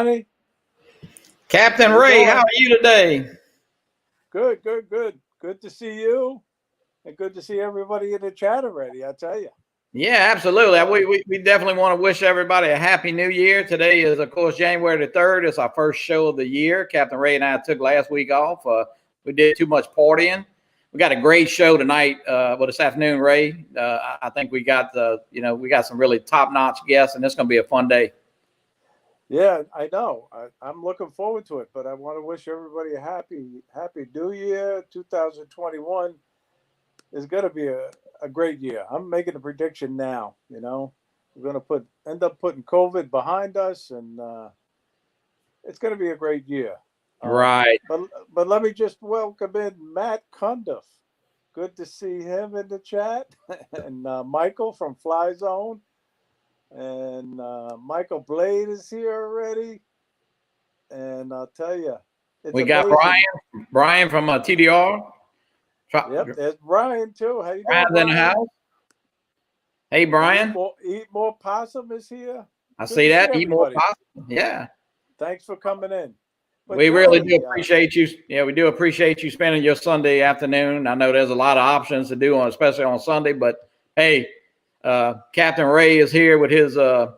Johnny. Captain How you Ray, how doing? are you today? Good, good, good. Good to see you, and good to see everybody in the chat already. I tell you. Yeah, absolutely. We definitely want to wish everybody a happy new year. Today is, of course, January the 3rd. It's our first show of the year. Captain Ray and I took last week off. We did too much partying. We got a great show tonight, this afternoon, Ray. I think we got we got some really top-notch guests, and it's going to be a fun day. Yeah, I know. I'm looking forward to it, but I want to wish everybody a happy New Year. 2021 is going to be a great year. I'm making a prediction now. We're going to end up putting COVID behind us, and it's going to be a great year. Right. But let me just welcome in Matt Cundiff. Good to see him in the chat, and Michael from Fly Zone, and Michael Blade is here already. And I'll tell you, it's We got amazing. Brian from TDR. Yep, there's Brian too. How you doing, Brian's Brian? in the house. Hey, Brian. Eat more possum is here. I see that. Eat more possum. Yeah. Thanks for coming in. But we really do appreciate you. Yeah, we do appreciate you spending your Sunday afternoon. I know there's a lot of options to do especially on Sunday, but hey, Captain Ray is here with his, we're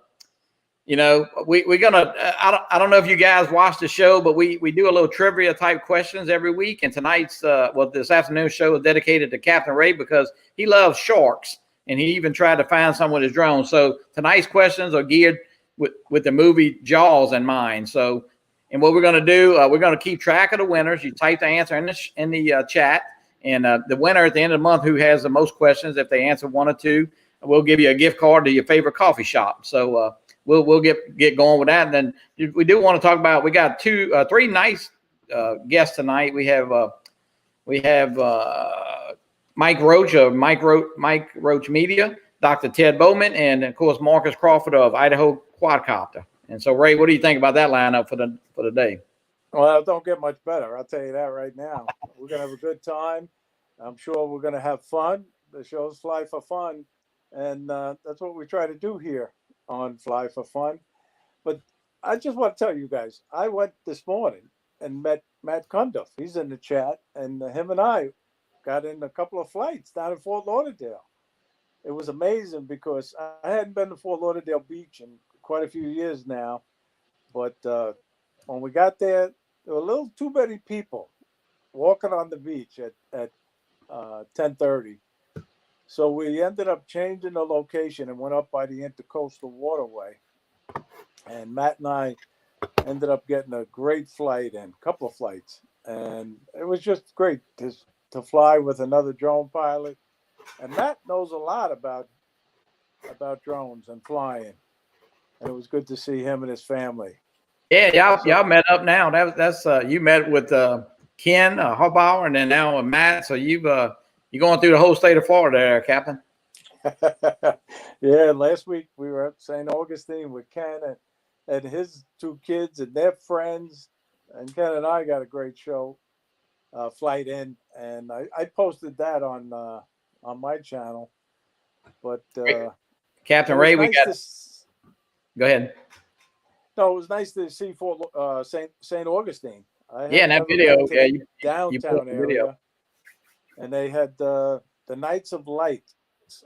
gonna, I don't know if you guys watch the show, but we do a little trivia type questions every week. And tonight's, this afternoon show is dedicated to Captain Ray because he loves sharks and he even tried to find some with his drone. So tonight's questions are geared with the movie Jaws in mind. So, and what we're going to do, we're going to keep track of the winners. You type the answer in the chat, and the winner at the end of the month who has the most questions, if they answer one or two, we'll give you a gift card to your favorite coffee shop. So we'll get going with that. And then we do want to talk about, we got three nice guests tonight. We have Mike Roche of Mike Roche Media, Dr. Ted Bohlman, and of course Marcus Crawford of Idaho Quadcoptor. And so, Ray, what do you think about that lineup for the day? Well, don't get much better. I'll tell you that right now. We're going to have a good time. I'm sure we're going to have fun. The show's Fly for Fun, and that's what we try to do here on Fly for Fun. But I just want to tell you guys, I went this morning and met Matt Cundiff. He's in the chat, and him and I got in a couple of flights down in Fort Lauderdale. It was amazing because I hadn't been to Fort Lauderdale Beach in quite a few years now, but when we got there were a little too many people walking on the beach at 10:30. So we ended up changing the location and went up by the Intercoastal Waterway. And Matt and I ended up getting a great flight and a couple of flights. And it was just great to fly with another drone pilot. And Matt knows a lot about drones and flying. And it was good to see him and his family. Yeah, y'all met up now. That's you met with Ken Hobauer, and then now with Matt. So you're going through the whole state of Florida there, Captain. Yeah, last week we were at St. Augustine with Ken and his two kids and their friends. And Ken and I got a great show, flight in, and I posted that on my channel. But Captain Ray, we got. Go ahead. No, it was nice to see St. Augustine. In that video, downtown area, and they had the Nights of Light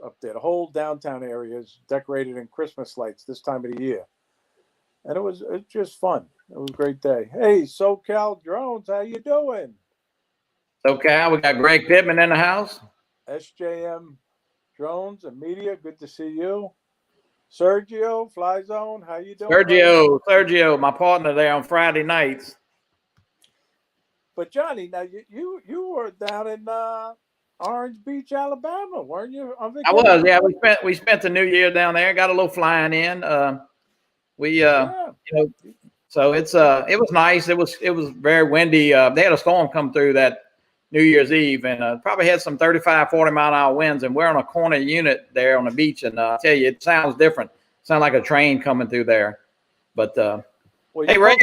up there. The whole downtown area is decorated in Christmas lights this time of the year, and it's just fun. It was a great day. Hey, SoCal Drones, how you doing? SoCal, we got Greg Pittman in the house. SJM Drones and Media, good to see you. Sergio, Fly Zone, how you doing? Sergio, my partner there on Friday nights. But Johnny, now you were down in Orange Beach, Alabama, weren't you? On vacation? I was, yeah. We spent the New Year down there. Got a little flying in. So it was nice. It was very windy. They had a storm come through that New Year's Eve, and probably had some 35, 40 mile an hour winds. And we're on a corner unit there on the beach, and I tell you, it sounds different. Sounds like a train coming through there. But hey, Ray,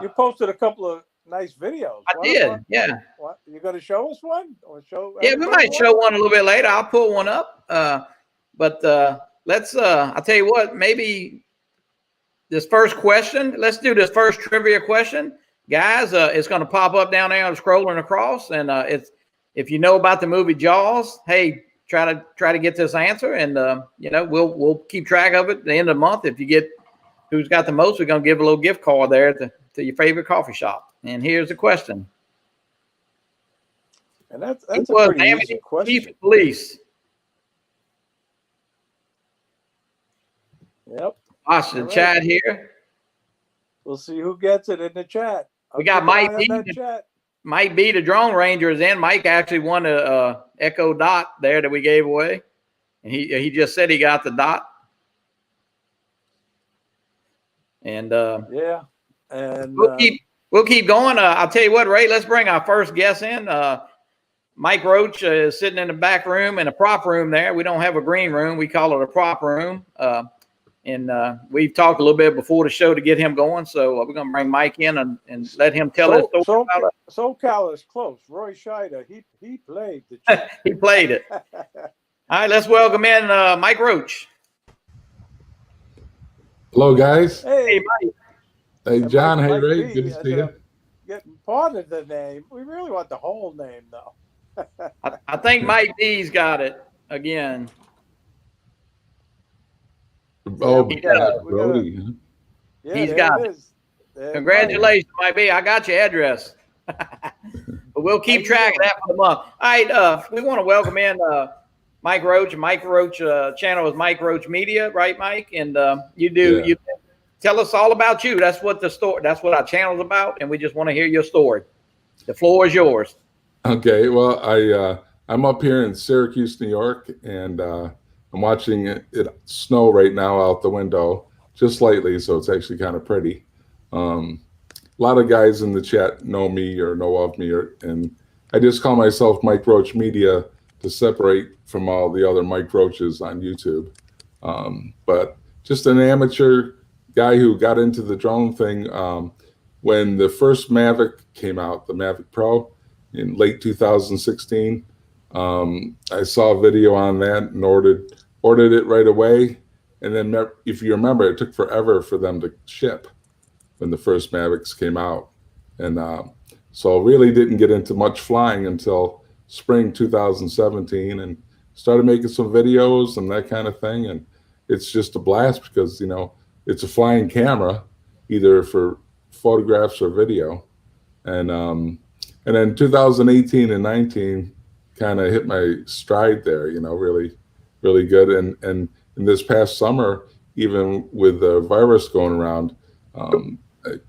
you posted a couple of nice videos. I did, yeah. What, you going to show us one? Or we might show one a little bit later. I'll pull one up. But let's. I'll tell you what. Maybe this first question. Let's do this first trivia question, guys. It's going to pop up down there, scrolling across, and it's if you know about the movie Jaws, hey, try to get this answer, and we'll keep track of it at the end of the month. If you get who's got the most, we're going to give a little gift card there to your favorite coffee shop. And here's the question. And that's a pretty easy question. Chief of Police. Yep. Awesome. Right. Chat here. We'll see who gets it in the chat. We got Mike B, the Drone Ranger is in. Mike actually won a Echo Dot there that we gave away. And he just said he got the dot. And yeah. And we'll keep going. I'll tell you what, Ray, let's bring our first guest in. Mike Roche is sitting in the back room in a prop room there. We don't have a green room. We call it a prop room. And we've talked a little bit before the show to get him going. So we're going to bring Mike in and let him tell his story. SoCal is close. Roy Scheider, he played the he played it. All right, let's welcome in Mike Roche. Hello, guys. Hey, Mike. Hey, John. Hey, Ray. Good to see you. Getting part of the name. We really want the whole name, though. I think Mike D's got it again. Oh, Brody. Yeah, he's got it. Congratulations, Mike B. I got your address. But we'll keep track of that for the month. All right, we want to welcome in Mike Roche. Mike Roche channel is Mike Roche Media, right, Mike? And you tell us all about you. That's what our channel's about, and we just want to hear your story. The floor is yours. Okay, well, I'm up here in Syracuse, New York, and I'm watching it snow right now out the window, just lightly, so it's actually kind of pretty. A lot of guys in the chat know me or know of me, and I just call myself Mike Roche Media to separate from all the other Mike Roaches on YouTube. But just an amateur guy who got into the drone thing when the first Mavic came out, the Mavic Pro, in late 2016. I saw a video on that and ordered it right away. And then if you remember, it took forever for them to ship when the first Mavics came out. And so really didn't get into much flying until spring 2017 and started making some videos and that kind of thing. And it's just a blast because, it's a flying camera, either for photographs or video. And then 2018 and 19 kind of hit my stride there, really, really good. And in this past summer, even with the virus going around, I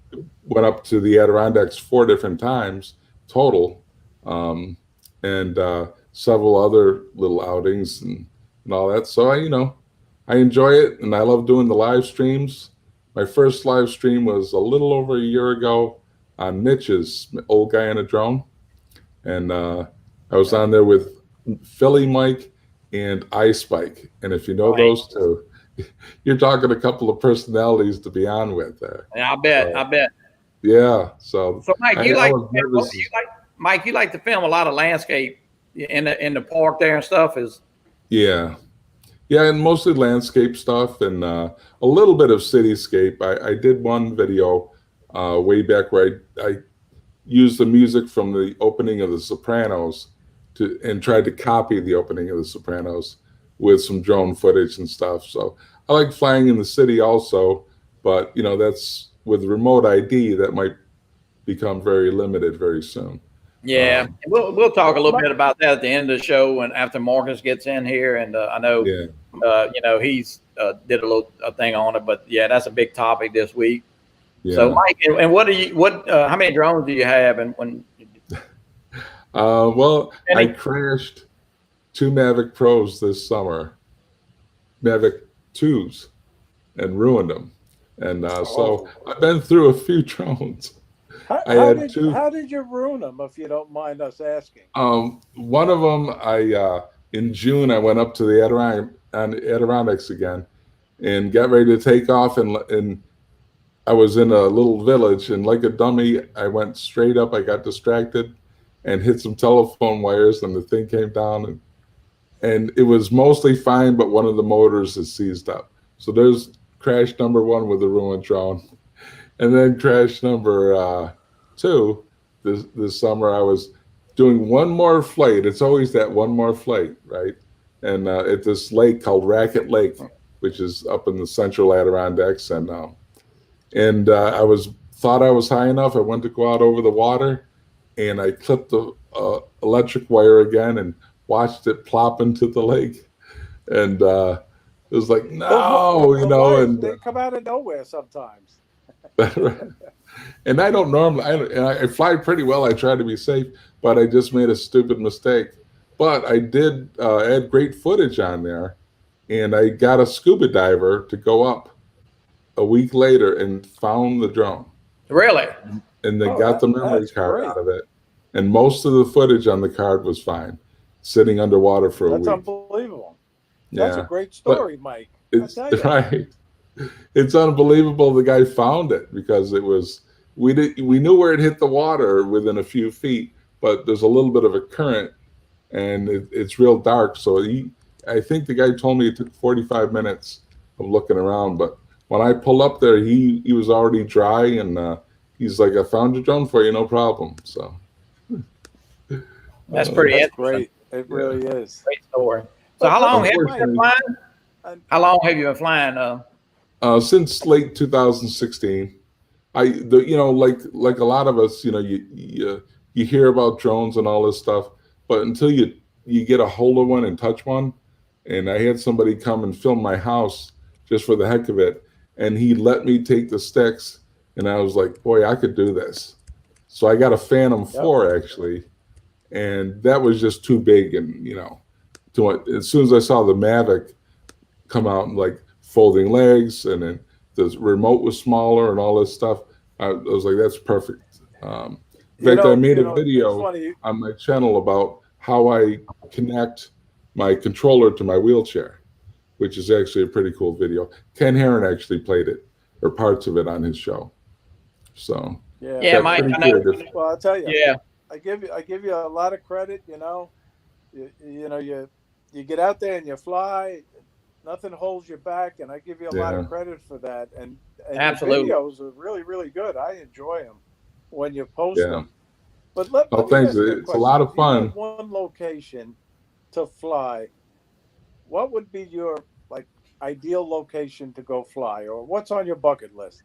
went up to the Adirondacks 4 different times total, and several other little outings and all that. So I enjoy it, and I love doing the live streams. My first live stream was a little over a year ago on Mitch's Old Guy in a Drone. And I was on there with Philly Mike and iSpike. And if you know those two, you're talking a couple of personalities to be on with there. Yeah, I bet. Yeah. So Mike, you like to film a lot of landscape in the park there and stuff Yeah, and mostly landscape stuff and a little bit of cityscape. I did one video way back where I used the music from the opening of The Sopranos and tried to copy the opening of The Sopranos with some drone footage and stuff. So I like flying in the city also, but that's with remote ID that might become very limited very soon. Yeah, we'll talk a little bit about that at the end of the show and after Marcus gets in here. And I know, he's did a little thing on it, but yeah, that's a big topic this week. Yeah. So Mike, and how many drones do you have? And when? I crashed 2 Mavic Pros this summer, Mavic 2s, and ruined them. And so I've been through a few drones. How did you ruin them, if you don't mind us asking? One of them, in June, I went up to the Adirondacks again and got ready to take off, and I was in a little village, and like a dummy, I went straight up. I got distracted and hit some telephone wires, and the thing came down, and it was mostly fine, but one of the motors is seized up. So there's crash number 1 with the ruined drone. And then crash number 2 this summer. I was doing one more flight. It's always that one more flight, right? And at this lake called Racket Lake, which is up in the central Adirondacks. And I thought I was high enough. I went to go out over the water, and I clipped the electric wire again and watched it plop into the lake. And it was like, no, you know. And they come out of nowhere sometimes. And I don't normally, I fly pretty well. I try to be safe, but I just made a stupid mistake. But I did add great footage on there, and I got a scuba diver to go up a week later and found the drone. Really? And they got the memory card out of it. And most of the footage on the card was fine, sitting underwater for a week. That's unbelievable. That's a great story, Mike. It's right. It's unbelievable the guy found it, because we knew where it hit the water within a few feet, but there's a little bit of a current, and it's real dark. So I think the guy told me it took 45 minutes of looking around, but when I pulled up there, he was already dry, and he's like, "I found your drone for you, no problem." So that's pretty great. It really is. Great story. So how long have you been flying? How long have you been flying? Since late 2016. Like a lot of us, you hear about drones and all this stuff, but until you get a hold of one and touch one. And I had somebody come and film my house just for the heck of it, and he let me take the sticks, and I was like, boy, I could do this. So I got a Phantom 4 actually, and that was just too big, and as soon as I saw the Mavic come out and like folding legs, and then the remote was smaller and all this stuff, I was like, that's perfect. In fact, I made a video on my channel about how I connect my controller to my wheelchair, which is actually a pretty cool video. Ken Herron actually played it, or parts of it, on his show. So Mike. Well, I'll tell you. I give you a lot of credit. You get out there and you fly. Nothing holds you back, and I give you a lot of credit for that. And absolutely, your videos are really, really good. I enjoy them when you post them. But thanks. It's a lot of fun. If you had one location to fly, what would be your ideal location to go fly, or what's on your bucket list?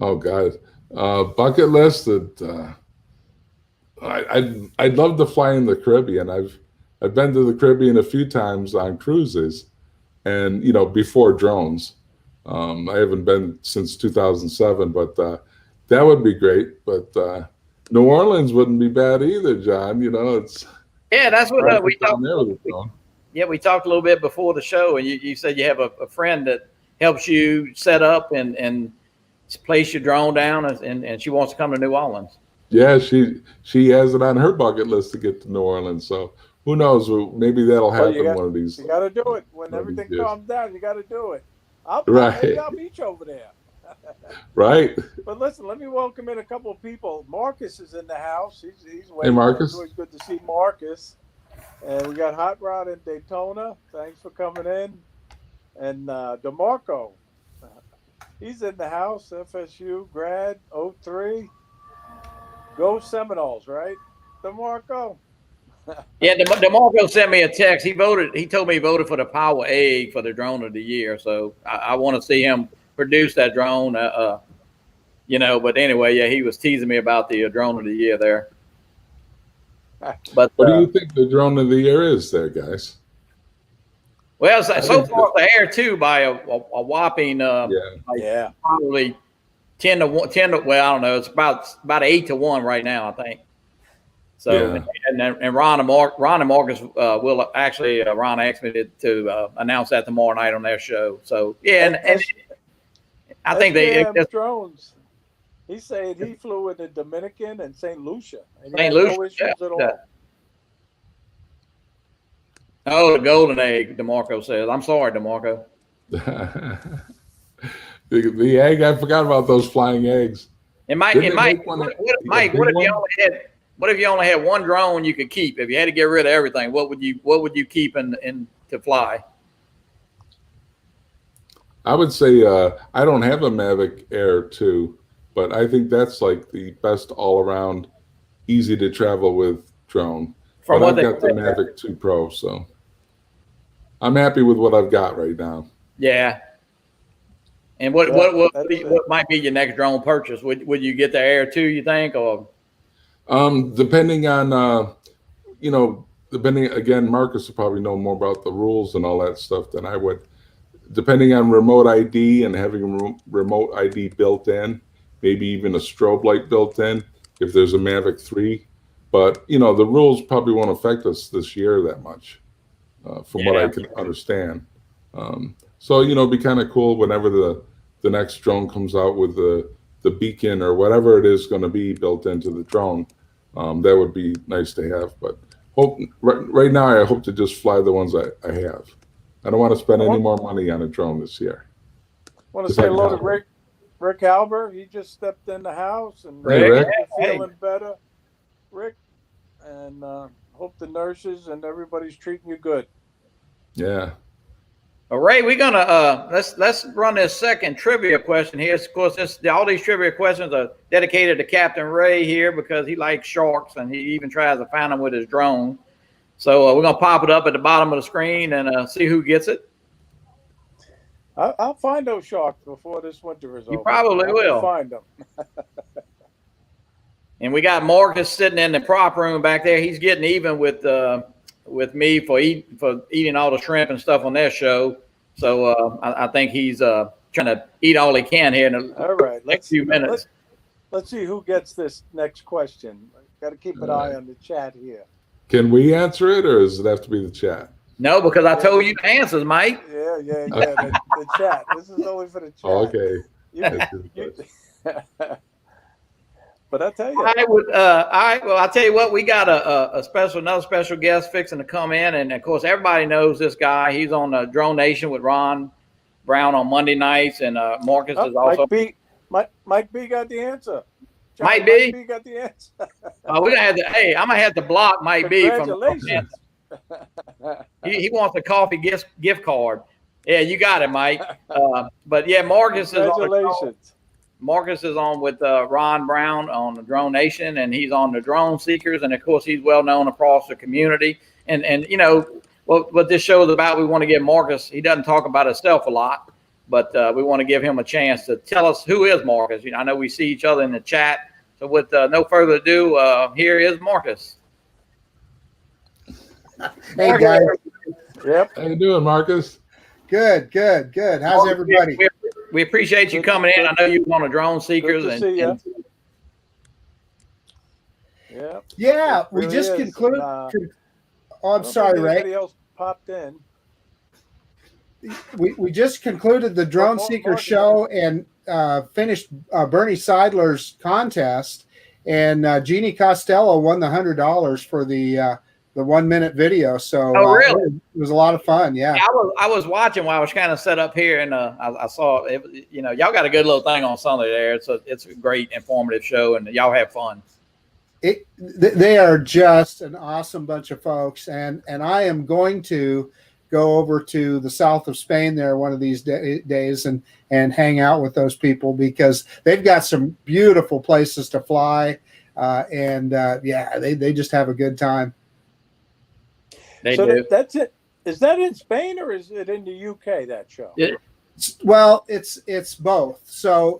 Oh God, bucket list that I'd love to fly in the Caribbean. I've been to the Caribbean a few times on cruises. And, before drones, I haven't been since 2007, but that would be great. But New Orleans wouldn't be bad either, John. It's that's what we talked. We talked a little bit before the show, and you said you have a friend that helps you set up and place your drone down, and she wants to come to New Orleans. Yeah, she has it on her bucket list to get to New Orleans. So who knows? Maybe that'll happen one of these. You got to do it when everything calms down. You got to do it. I'll meet you over there. Right. But listen, let me welcome in a couple of people. Marcus is in the house. He's waiting. Hey, Marcus. It's always good to see Marcus. And we got Hot Rod in Daytona. Thanks for coming in. And DeMarco, he's in the house. FSU grad 03. Go Seminoles, right, DeMarco? DeMarco sent me a text. He told me he voted for the Power Egg for the drone of the year. So I want to see him produce that drone. But anyway, he was teasing me about the drone of the year there. But what do you think the drone of the year is there, guys? Well, so far the Air 2 by a whopping probably 10 to 1. Well, I don't know. It's about 8 to 1 right now, I think. So and Ron and Marcus will actually Ron asked me to announce that tomorrow night on their show. So and I think they drones. He said he flew in the Dominican and St. Lucia. St. Lucia, no issues at all. Oh, the golden egg, DeMarco says. I'm sorry, DeMarco. the egg, I forgot about those flying eggs. And Mike, what if you only had one drone you could keep? If you had to get rid of everything, what would you keep in to fly? I would say I don't have a Mavic Air 2, but I think that's like the best all-around, easy to travel with drone. From But what I've they got the Mavic 2 Pro, so I'm happy with what I've got right now. Yeah. And Yeah, what might be your next drone purchase? Would you get the Air 2, you think, or? Depending on depending again, Marcus will probably know more about the rules and all that stuff than I would. Depending on remote ID and having remote ID built in, maybe even a strobe light built in if there's a Mavic 3. But the rules probably won't affect us this year that much, from what I can understand. So it'd be kind of cool whenever the next drone comes out with the beacon or whatever it is going to be built into the drone. That would be nice to have. But right now, I hope to just fly the ones I have. I don't want to spend any more money on a drone this year. Want to say hello to Rick Albert. He just stepped in the house and Hey, Rick. feeling better, Rick. And hope the nurses and everybody's treating you good. Yeah. Well, Ray, we're gonna let's run this second trivia question here. Of course, all these trivia questions are dedicated to Captain Ray here because he likes sharks and he even tries to find them with his drone. So we're gonna pop it up at the bottom of the screen and see who gets it. I'll find those sharks before this winter is over. You probably will find them. And we got Marcus sitting in the prop room back there. He's getting even with me for eating all the shrimp and stuff on their show. So I think he's trying to eat all he can here in the next few minutes. Let's see who gets this next question. Got to keep an eye on the chat here. Can we answer it, or does it have to be the chat? No, because I told you the answers, Mike. Yeah. The chat. This is only for the chat. Oh, okay. But I tell you, I'll tell you what. We got another special guest fixing to come in, and of course, everybody knows this guy. He's on Drone Nation with Ron Brown on Monday nights, and Marcus is also. Mike B got the answer. Mike B got the answer. We're gonna have to. Hey, I'm gonna have to block Mike B from. He wants a coffee gift card. Yeah, you got it, Mike. But yeah, Marcus is on. Marcus is on with Ron Brown on the Drone Nation, and he's on the Drone Seekers, and of course, he's well known across the community. And what this show is about, we want to give Marcus. He doesn't talk about himself a lot, but we want to give him a chance to tell us who is Marcus. I know we see each other in the chat. So with no further ado, here is Marcus. Hey guys. Yep. How you doing, Marcus? Good. How's everybody? We appreciate you coming in. I know you want a Drone Seekers. Good to see you. Yeah, we really just concluded. I'm sorry, Ray. Anybody else popped in? We just concluded the Drone Seeker show and finished Bernie Seidler's contest, and Jeannie Costello won the $100 for the 1 minute video. So really? It was a lot of fun. Yeah. I was watching while I was kind of set up here, and I saw it. Y'all got a good little thing on Sunday there. It's a great informative show, and y'all have fun. They are just an awesome bunch of folks, and I am going to go over to the south of Spain there one of these days and hang out with those people because they've got some beautiful places to fly, and they just have a good time. That's it. Is that in Spain or is it in the UK, that show? Well, it's both. So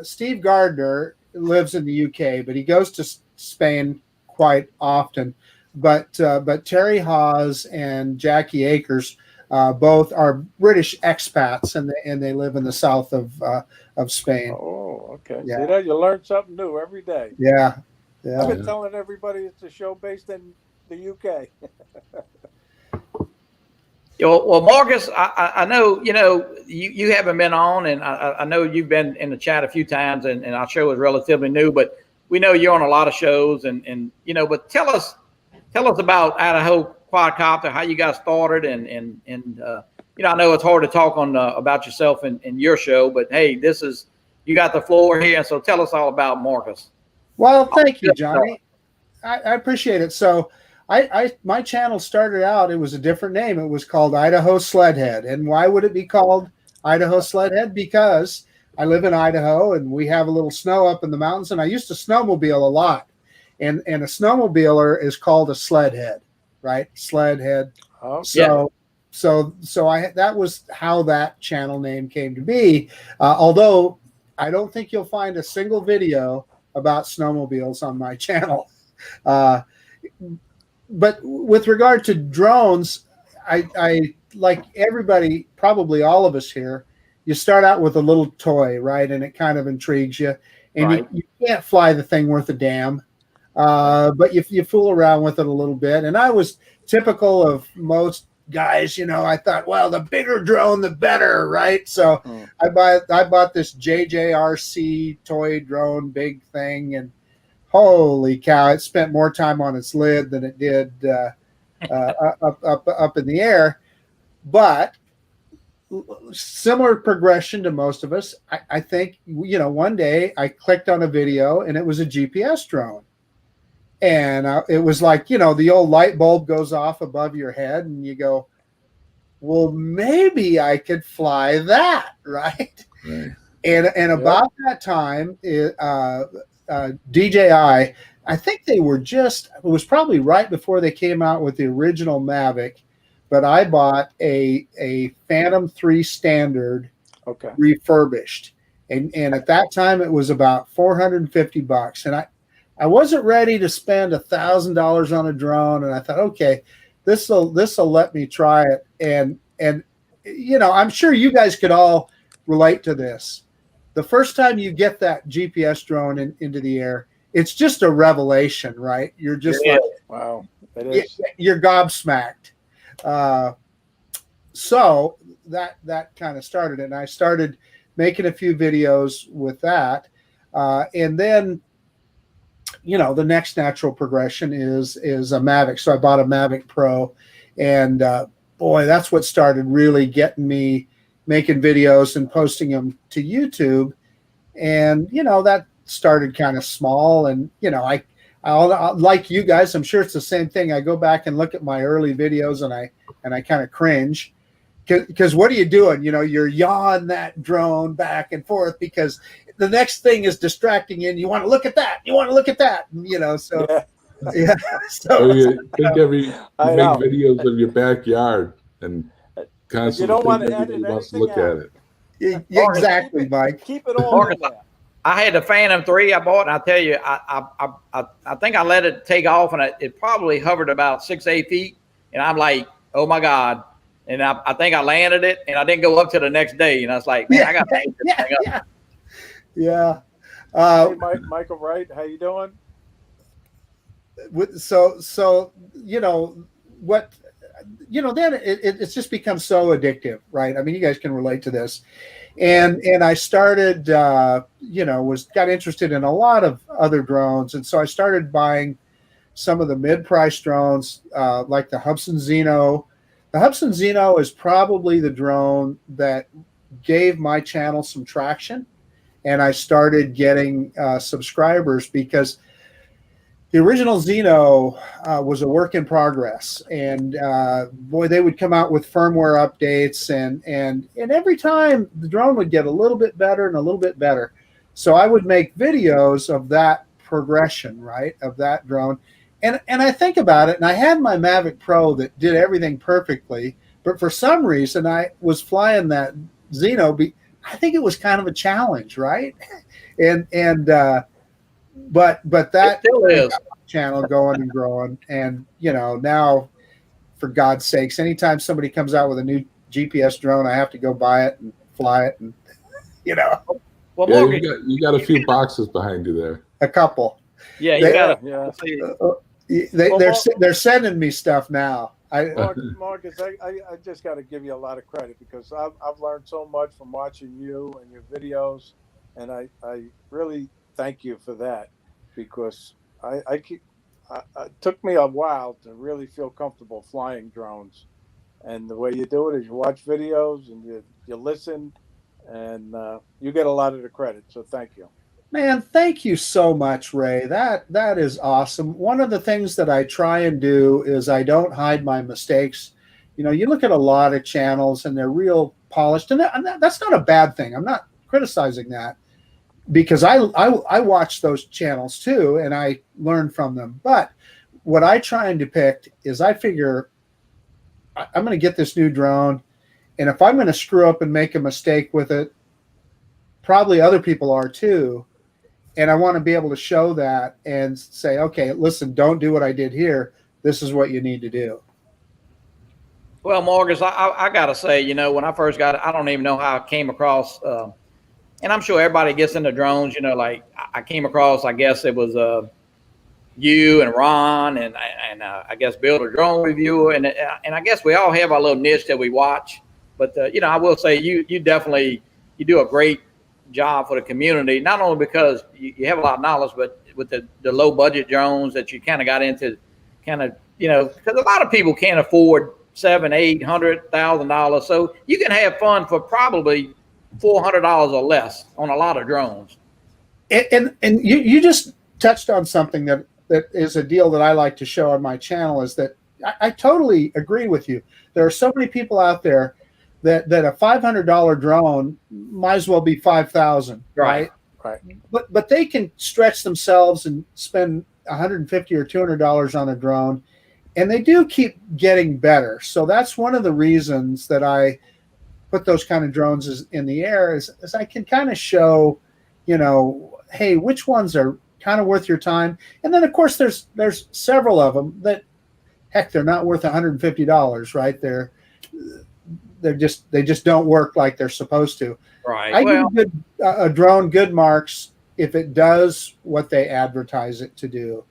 Steve Gardner lives in the UK, but he goes to Spain quite often. But Terry Hawes and Jackie Akers both are British expats, and they live in the south of Spain. Oh, okay. Yeah. See that? You learn something new every day. Yeah. I've been telling everybody it's a show based in the UK. Well, Marcus, I know you haven't been on, and I know you've been in the chat a few times, and our show is relatively new, but we know you're on a lot of shows, and but tell us about Idaho Quadcopter, how you got started, and I know it's hard to talk on about yourself in your show, but hey, you got the floor here, so tell us all about Marcus. Well, thank you, Johnny. I appreciate it. So my channel started out, it was a different name. It was called Idaho Sledhead. And why would it be called Idaho Sledhead because I live in Idaho and we have a little snow up in the mountains, and I used to snowmobile a lot. And a snowmobiler is called a sledhead, right? Sledhead. Okay. So that was how that channel name came to be. Although I don't think you'll find a single video about snowmobiles on my channel. But with regard to drones, I like everybody, probably all of us here, you start out with a little toy, right? And it kind of intrigues you. And Right. you can't fly the thing worth a damn. But you fool around with it a little bit. And I was typical of most guys, you know. I thought, well, the bigger drone, the better, right? So I bought this JJRC toy drone, big thing, and holy cow, it spent more time on its lid than it did up in the air. But similar progression to most of us. I think, you know, one day I clicked on a video and it was a GPS drone. And it was like, you know, the old light bulb goes off above your head and you go, well, maybe I could fly that, right? Right. And about that time, DJI, I think they were it was probably right before they came out with the original Mavic, but I bought a Phantom 3 Standard refurbished. And at that time, it was about $450. And I wasn't ready to spend $1,000 on a drone, and I thought, okay, this'll let me try it. And you know, I'm sure you guys could all relate to this. The first time you get that GPS drone into the air, it's just a revelation, right? You're just like, wow, it is. You're gobsmacked. So that kind of started it, and I started making a few videos with that, and then, you know, the next natural progression is a Mavic. So I bought a Mavic Pro, and boy, that's what started really getting me making videos and posting them to YouTube. And, you know, that started kind of small. And, you know, I like you guys, I'm sure it's the same thing. I go back and look at my early videos and I kind of cringe. Because what are you doing? You know, you're yawing that drone back and forth because the next thing is distracting you, and you want to look at that. You want to look at that. You know, so yeah. So you make videos of your backyard and constantly you don't want to everybody edit wants to look anything at it. Exactly, Mike. Keep it all in there. I had the Phantom 3 I bought, and I tell you, I think I let it take off, and it probably hovered about 6-8 feet, and I'm like, oh my God. And I think I landed it, and I didn't go up to the next day. And I was like, man, I got to pick this thing up. Yeah. Hey, Michael Wright, how you doing? So you know what, you know, then it's just become so addictive, right? I mean, you guys can relate to this. And I started, you know, got interested in a lot of other drones, and so I started buying some of the mid-price drones, like the Hubsan Zeno. The Hubsan Zeno is probably the drone that gave my channel some traction, and I started getting subscribers because the original Zeno was a work in progress, and boy, they would come out with firmware updates, and every time the drone would get a little bit better and a little bit better. So I would make videos of that progression, right, of that drone. And I think about it, and I had my Mavic Pro that did everything perfectly, but for some reason I was flying that Zeno. I think it was kind of a challenge, right? But that still is. Channel going and growing, and you know, now, for God's sakes, anytime somebody comes out with a new GPS drone, I have to go buy it and fly it, and you know. Well, Yeah, Morgan, you got a few boxes behind you there. A couple. yeah, you got Yeah. They're sending me stuff now. Marcus, I just got to give you a lot of credit because I've learned so much from watching you and your videos, and I really thank you for that, because it took me a while to really feel comfortable flying drones, and the way you do it is you watch videos and you listen, and you get a lot of the credit. So thank you. Man, thank you so much, Ray. That is awesome. One of the things that I try and do is I don't hide my mistakes. you look at a lot of channels and they're real polished, and that's not a bad thing. I'm not criticizing that, because I watch those channels too, and I learn from them. But what I try and depict is, I figure I'm going to get this new drone, and if I'm going to screw up and make a mistake with it, probably other people are too. And I want to be able to show that and say, okay, listen, don't do what I did here. This is what you need to do. Well, Marcus, I got to say, when I first got it, I don't even know how I came across, and I'm sure everybody gets into drones, like I came across, I guess it was you and Ron and I guess Build a Drone Reviewer. And I guess we all have our little niche that we watch. But, I will say you definitely, you do a great job for the community, not only because you have a lot of knowledge, but with the low budget drones that you kind of got into, because a lot of people can't afford $700,000-$800,000. So you can have fun for probably $400 or less on a lot of drones. And you just touched on something that is a deal that I like to show on my channel, is that I totally agree with you. There are so many people out there that a $500 drone might as well be $5,000, right? Right. But they can stretch themselves and spend $150 or $200 on a drone, and they do keep getting better. So that's one of the reasons that I put those kind of drones in the air, is I can kind of show, hey, which ones are kind of worth your time. And then of course there's several of them that, heck, they're not worth $150, right? They just don't work like they're supposed to. Right. I give a drone good marks if it does what they advertise it to do.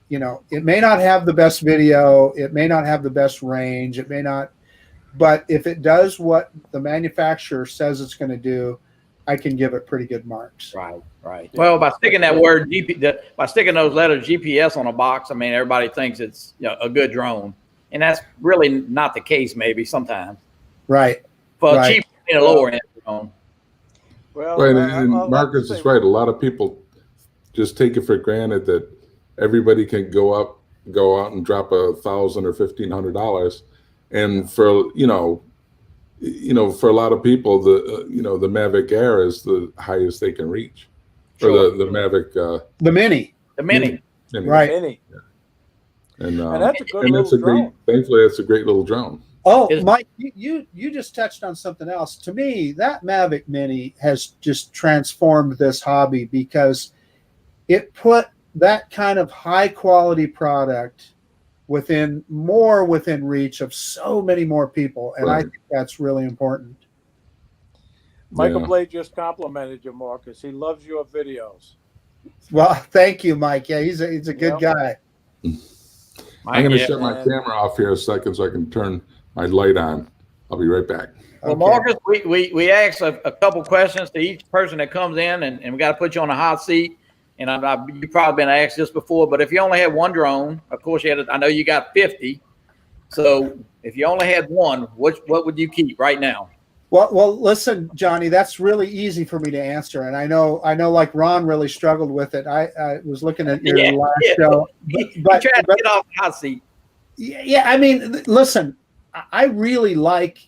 It may not have the best video, it may not have the best range, it may not, but if it does what the manufacturer says it's going to do, I can give it pretty good marks. Right. Well, by sticking that word by sticking those letters GPS on a box, I mean, everybody thinks it's a good drone, and that's really not the case. Maybe sometimes. Right. For cheap and a lower end drone. Well, right, and Marcus is right. A lot of people just take it for granted that everybody can go out and drop $1,000 or $1,500, and for for a lot of people, the the Mavic Air is the highest they can reach, or the Mavic the Mini, right? Mini. Yeah. And that's a good little drone. Thankfully, that's a great little drone. Oh, Mike, you just touched on something else. To me, that Mavic Mini has just transformed this hobby, because it put that kind of high quality product within reach of so many more people. And I think that's really important. Michael Blade just complimented you, Marcus. He loves your videos. Well, thank you, Mike. Yeah, he's a good guy. I'm going to shut my camera off here a second so I can turn my light on. I'll be right back. Well, Marcus, we asked a couple questions to each person that comes in, and we got to put you on a hot seat. And you've probably been asked this before, but if you only had one drone, of course I know you got 50. So if you only had one, what would you keep right now? Well, listen, Johnny, that's really easy for me to answer. And I know like Ron really struggled with it. I was looking at your last show. But try to get off the hot seat. Yeah, I mean, listen, I really like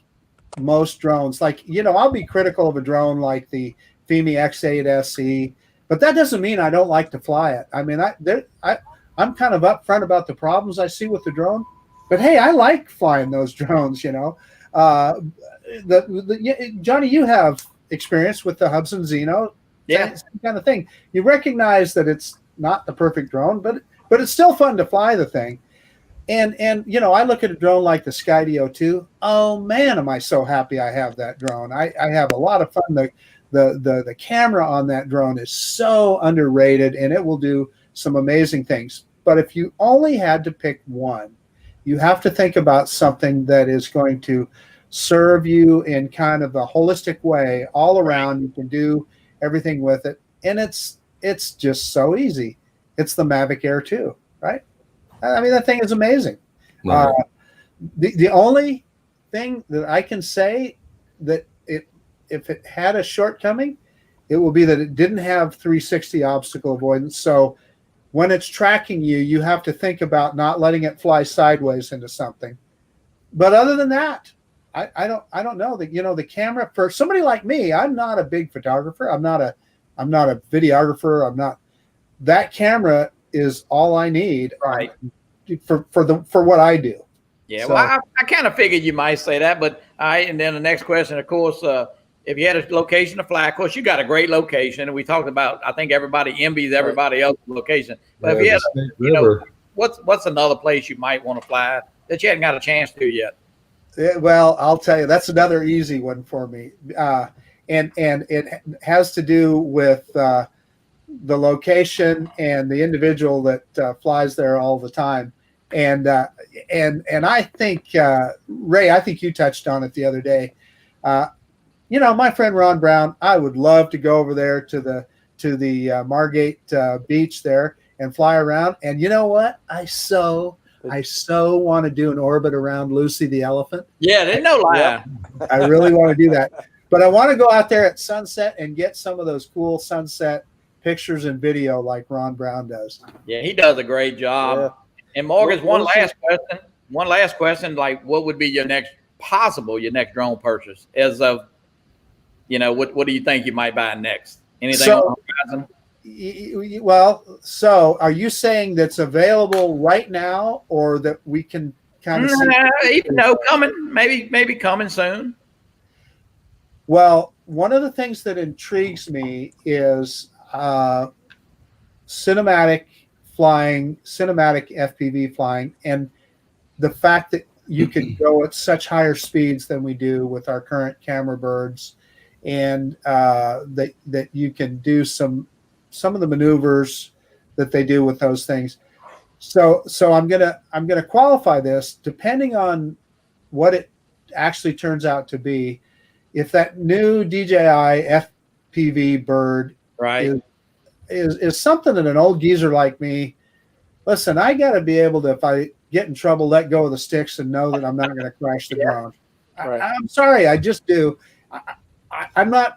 most drones. Like, I'll be critical of a drone like the FEMI X8 SE, but that doesn't mean I don't like to fly it. I mean, I'm kind of upfront about the problems I see with the drone, but hey, I like flying those drones. Johnny, you have experience with the Hubsan Zeno, same kind of thing. You recognize that it's not the perfect drone, but it's still fun to fly the thing. And I look at a drone like the Skydio 2. Oh man, am I so happy I have that drone. I have a lot of fun. The camera on that drone is so underrated, and it will do some amazing things. But if you only had to pick one, you have to think about something that is going to serve you in kind of a holistic way all around. You can do everything with it, and it's just so easy. It's the Mavic Air 2, right? I mean, that thing is amazing. Right. The only thing that I can say that if it had a shortcoming, it will be that it didn't have 360 obstacle avoidance. So when it's tracking you, you have to think about not letting it fly sideways into something. but other than that, I don't know that, the camera for somebody like me, I'm not a big photographer. I'm not a videographer. That camera is all I need Right. for what I do. Yeah, So, well, I kind of figured you might say that, but and then the next question, of course, if you had a location to fly, of course, you got a great location, and we talked about, I think everybody envies everybody else's location. But if you had, what's another place you might want to fly that you hadn't got a chance to yet? well, I'll tell you, that's another easy one for me, and it has to do with the location and the individual that flies there all the time. And I think Ray, I think you touched on it the other day. My friend Ron Brown, I would love to go over there to the Margate beach there and fly around. And you know what? I so want to do an orbit around Lucy the elephant. Yeah, there's no lie. Yeah, I really want to do that. But I want to go out there at sunset and get some of those cool sunset pictures and video like Ron Brown does. Yeah, he does a great job. Yeah. And Morgan's one last question, like what would be your next drone purchase as of, what do you think you might buy next? Anything on the horizon? Well, so are you saying that's available right now, or that we can kind of see? Coming, maybe coming soon. Well, one of the things that intrigues me is cinematic FPV flying, and the fact that you can go at such higher speeds than we do with our current camera birds, and that you can do some of the maneuvers that they do with those things. So I'm gonna qualify this depending on what it actually turns out to be. If that new DJI FPV bird is something that an old geezer like me, listen, I got to be able to, if I get in trouble, let go of the sticks and know that I'm not going to crash the drone. Right. I'm sorry, I just do. I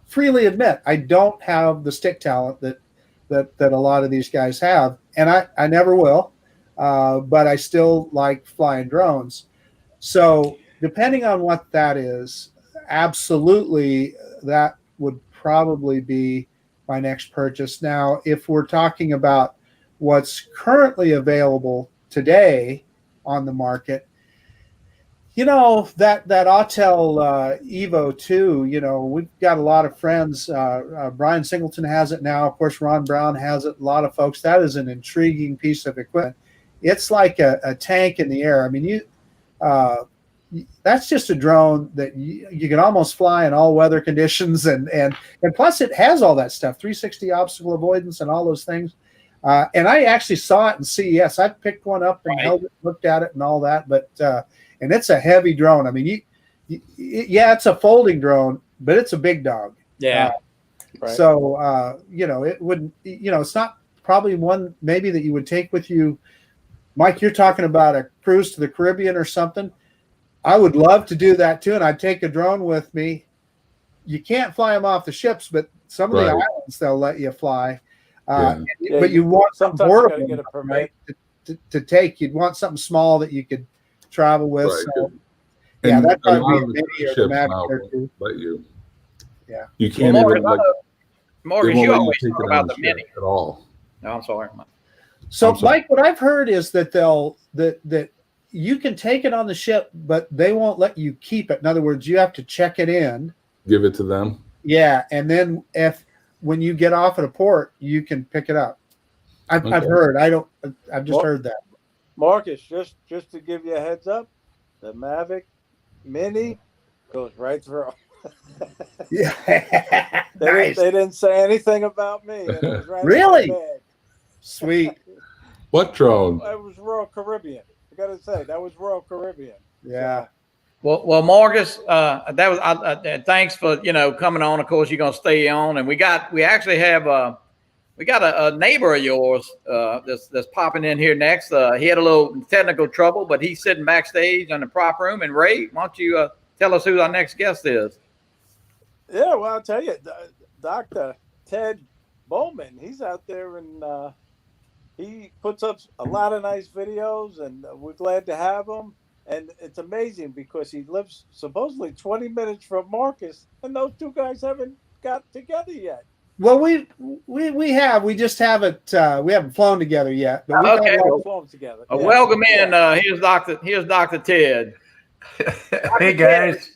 freely admit I don't have the stick talent that a lot of these guys have, and I never will. But I still like flying drones. So depending on what that is, absolutely, that would probably be my next purchase. Now, if we're talking about what's currently available today on the market, that Autel Evo 2, we've got a lot of friends. Brian Singleton has it now. Of course, Ron Brown has it. A lot of folks. That is an intriguing piece of equipment. It's like a tank in the air. I mean, that's just a drone that you can almost fly in all weather conditions, and plus it has all that stuff, 360 obstacle avoidance and all those things. And I actually saw it in CES. I picked one up and held it, looked at it and all that, but and it's a heavy drone. I mean, it's a folding drone, but it's a big dog. Yeah. So it wouldn't, it's not probably one maybe that you would take with you. Mike, you're talking about a cruise to the Caribbean or something. I would love to do that too, and I'd take a drone with me. You can't fly them off the ships, but some of the islands they'll let you fly. But you want something portable, get a permit, to take. You'd want something small that you could travel with. Right. So, and that'd a lot probably of be the a ships Mavic now or won't two. let you. Yeah, you can't even Morgan, you always talk about the mini at all. No, I'm sorry. So, Mike, what I've heard is that that you can take it on the ship, but they won't let you keep it. In other words, you have to check it in, give it to them. Yeah, and then when you get off at a port, you can pick it up. I've heard. I've just heard that. Marcus, just to give you a heads up, the Mavic Mini goes right through. Yeah, they didn't say anything about me. And it was right really? Sweet. What drone? It was Royal Caribbean. I gotta say that was Royal Caribbean. Yeah. Well, Marcus, that was. Thanks for coming on. Of course, you're gonna stay on, and we actually have we got a neighbor of yours that's popping in here next. He had a little technical trouble, but he's sitting backstage in the prop room. And Ray, why don't you tell us who our next guest is? Yeah, well, I'll tell you, Dr. Ted Bohlman. He's out there and he puts up a lot of nice videos, and we're glad to have him. And it's amazing because he lives supposedly 20 minutes from Marcus, and those two guys haven't got together yet. Well, we have. We just haven't. We haven't flown together yet. But we've Okay, had Well, flown together. Yeah. welcome in. Here's Dr. Ted. Hey guys,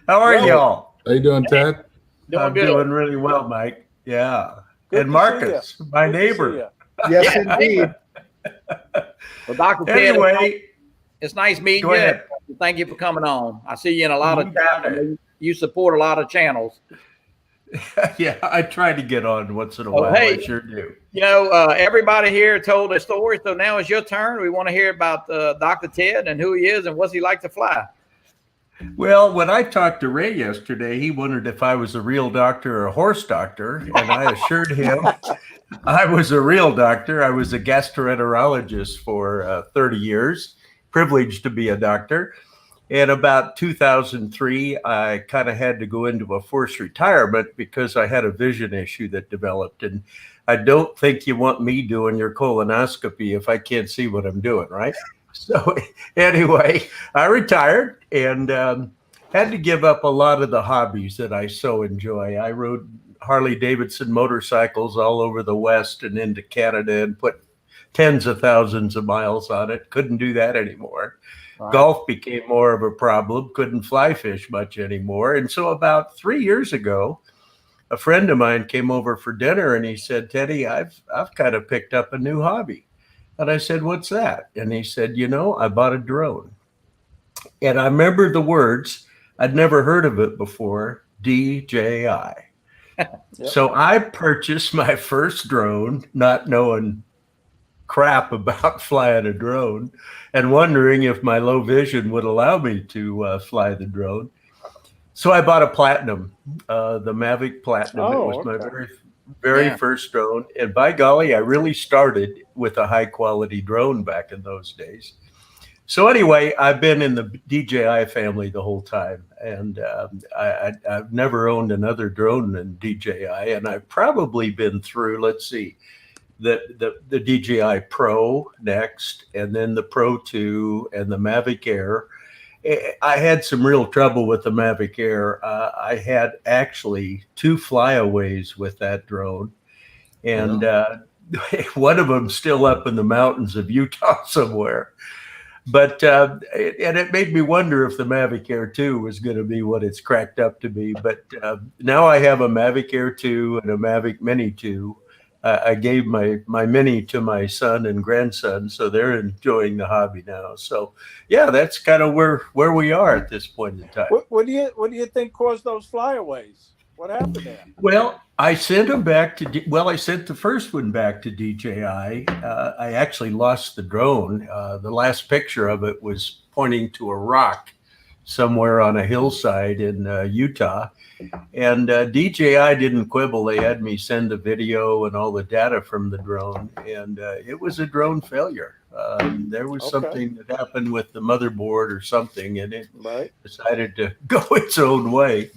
how are Well, y'all? How you doing, Ted? I'm good. doing really well, Mike. Yeah, Good and to Marcus, see my Good to see neighbor. ya. yes, indeed. Well, Dr. Ted, Anyway, it's nice meeting go you. ahead. Thank you for coming on. I see you in a lot You of got channels. You support a lot of channels. Yeah, I try to get on once in a Oh, while. hey. I sure do. You know, everybody here told a story, so now it's your turn. We want to hear about Dr. Ted and who he is and what's he like to fly. Well, when I talked to Ray yesterday, he wondered if I was a real doctor or a horse doctor, and I assured him I was a real doctor. I was a gastroenterologist for 30 years, privileged to be a doctor. In about 2003, I kind of had to go into a forced retirement because I had a vision issue that developed. And I don't think you want me doing your colonoscopy if I can't see what I'm doing, right? So anyway, I retired and had to give up a lot of the hobbies that I so enjoy. I rode Harley Davidson motorcycles all over the West and into Canada and put tens of thousands of miles on it. Couldn't do that anymore. Wow. Golf became more of a problem. Couldn't fly fish much anymore. And so about 3 years ago, a friend of mine came over for dinner and he said, Teddy, I've kind of picked up a new hobby. And I said, what's that? And he said, you know, I bought a drone. And I remember the words, I'd never heard of it before, DJI. Yep. So I purchased my first drone, not knowing crap about flying a drone and wondering if my low vision would allow me to fly the drone. So I bought a Platinum, the Mavic Platinum. Oh, It was my okay. very first drone. And by golly, I really started with a high quality drone back in those days. So anyway, I've been in the DJI family the whole time. And I've never owned another drone than DJI. And I've probably been through, let's see, the DJI Pro next, and then the Pro 2 and the Mavic Air. I had some real trouble with the Mavic Air. I had actually 2 flyaways with that drone, and one of them still up in the mountains of Utah somewhere. But it made me wonder if the Mavic Air 2 was going to be what it's cracked up to be. But now I have a Mavic Air 2 and a Mavic Mini 2. I gave my Mini to my son and grandson, so they're enjoying the hobby now. So, yeah, that's kind of where we are at this point in time. What do you think caused those flyaways? What happened there? Well, I sent them back to. I sent the first one back to DJI. I actually lost the drone. The last picture of it was pointing to a rock somewhere on a hillside in Utah. And DJI didn't quibble. They had me send the video and all the data from the drone, and it was a drone failure. There was something that happened with the motherboard or something, and it decided to go its own way.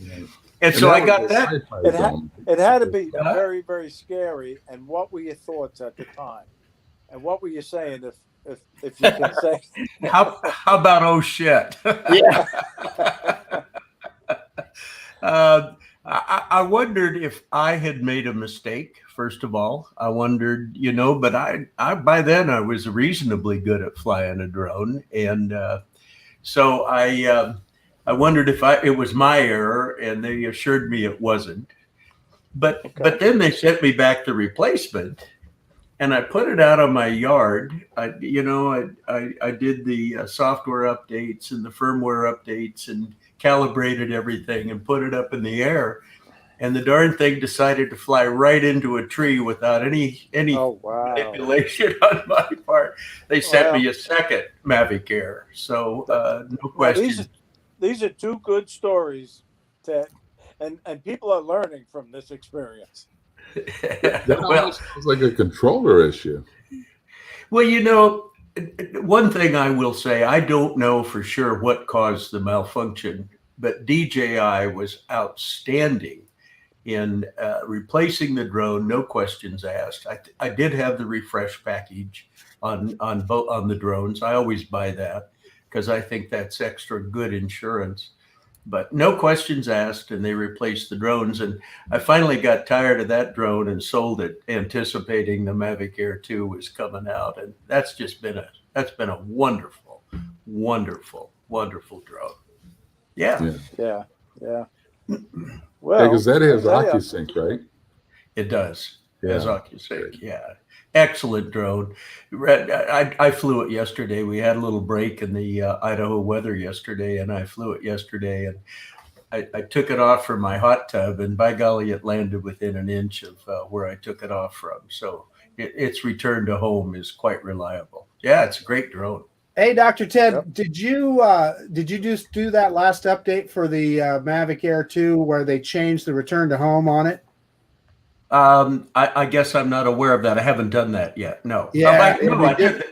And so I got that. It had to be very, very scary. And what were your thoughts at the time? And what were you saying, if you can say? How about oh shit? Yeah. I wondered if I had made a mistake. First of all, I wondered, but I by then I was reasonably good at flying a drone, and so I wondered if it was my error, and they assured me it wasn't. But then they sent me back the replacement, and I put it out on my yard. I did the software updates and the firmware updates and calibrated everything and put it up in the air, and the darn thing decided to fly right into a tree without any manipulation on my part. They sent me a second Mavic Air, so no question. These are 2 good stories, Ted, and people are learning from this experience. Well, sounds like a controller issue. Well, one thing I will say, I don't know for sure what caused the malfunction, but DJI was outstanding in replacing the drone, no questions asked. I did have the refresh package on the drones. I always buy that. because I think that's extra good insurance. But no questions asked, and they replaced the drones. And I finally got tired of that drone and sold it, anticipating the Mavic Air 2 was coming out. And that's been a wonderful, wonderful, wonderful drone. Yeah. Yeah. Well, because that has I'll tell ya, OcuSync, right? It does. Yeah. As OcuSync, yeah. Excellent drone. I flew it yesterday. We had a little break in the Idaho weather yesterday, and I flew it yesterday. And I took it off from my hot tub, and by golly, it landed within an inch of where I took it off from. So its return to home is quite reliable. Yeah, it's a great drone. Hey, Dr. Ted, Yep. did you just do that last update for the Mavic Air 2 where they changed the return to home on it? I guess I'm not aware of that. I haven't done that yet. No. Yeah,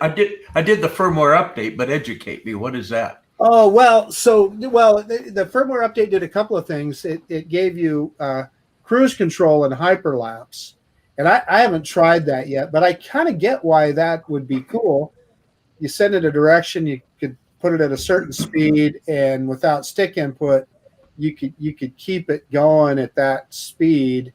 I did the firmware update, but educate me. What is that? Oh, well, the firmware update did a couple of things. It gave you cruise control and hyperlapse. And I haven't tried that yet, but I kind of get why that would be cool. You send it a direction, you could put it at a certain speed, and without stick input, you could keep it going at that speed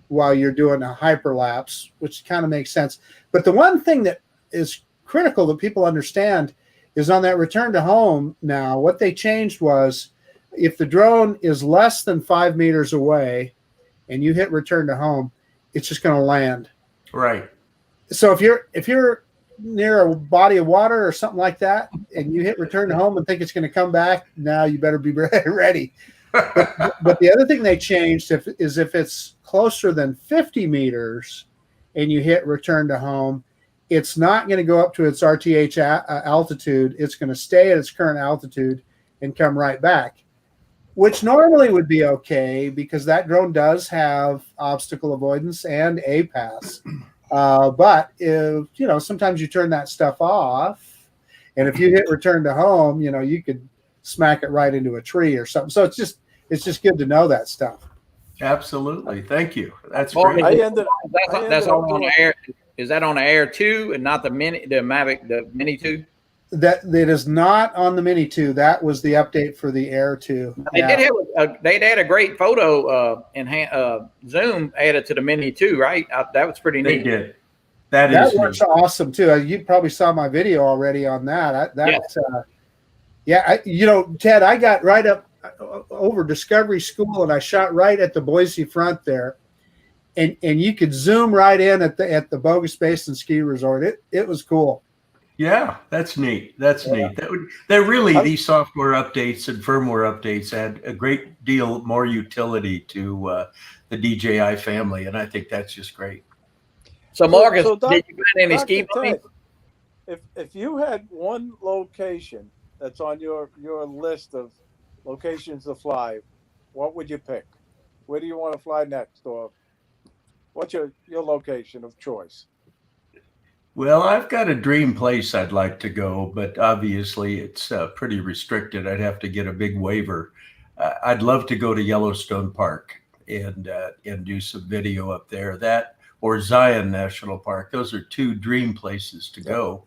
while you're doing a hyperlapse, which kind of makes sense. But the one thing that is critical that people understand is on that return to home now, what they changed was if the drone is less than 5 meters away and you hit return to home, it's just going to land. Right. So if you're near a body of water or something like that, and you hit return to home and think it's going to come back, now you better be ready. But the other thing they changed is if it's closer than 50 meters and you hit return to home, it's not going to go up to its RTH altitude. It's going to stay at its current altitude and come right back, which normally would be okay because that drone does have obstacle avoidance and APAS. But if, sometimes you turn that stuff off, and if you hit return to home, you could smack it right into a tree or something. So it's just good to know that stuff. Absolutely. Thank you. That's Well, great. That's all on the Air. Is that on the Air 2 and not the Mavic, the Mini 2? That is not on the Mini 2. That was the update for the Air 2. They did have they had a great photo Zoom added to the Mini 2, right? That was pretty neat. They did. That is works neat. awesome too. You probably saw my video already on that. Ted, I got right up over Discovery School and I shot right at the Boise front there, and you could zoom right in at the Bogus Basin Ski Resort. It was cool. Yeah, that's neat. That's neat. These software updates and firmware updates add a great deal more utility to the DJI family, and I think that's just great. So, Marcus, So, did you find any ski Dr. bunnies? Ted, if you had one location that's on your list of locations to fly, what would you pick? Where do you want to fly next, or what's your location of choice? Well, I've got a dream place I'd like to go, but obviously it's pretty restricted. I'd have to get a big waiver. I'd love to go to Yellowstone Park and do some video up there. That or Zion National Park. Those are two dream places to go.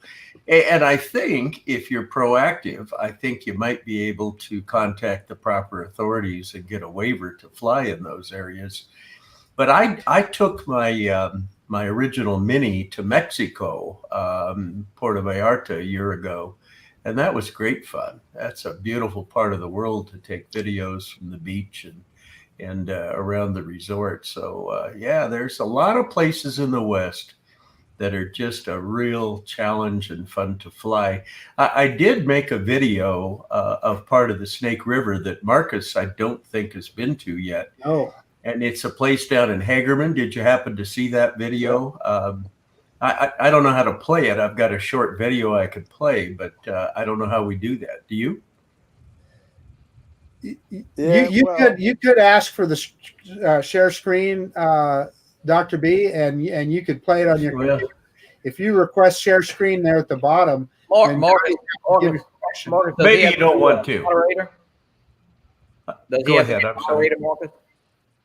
And I think if you're proactive, I think you might be able to contact the proper authorities and get a waiver to fly in those areas. But I took my my original Mini to Mexico, Puerto Vallarta, a year ago, and that was great fun. That's a beautiful part of the world to take videos from the beach and around the resort. So there's a lot of places in the West that are just a real challenge and fun to fly. I did make a video of part of the Snake River that Marcus, I don't think, has been to yet. Oh. And it's a place down in Hagerman. Did you happen to see that video? I don't know how to play it. I've got a short video I could play, but I don't know how we do that. Do you? You could ask for the share screen, Dr. B, and you could play it on your computer. If you request share screen there at the bottom. Marcus, maybe you don't want to. Moderator? Go ahead. I'm sorry. Marcus?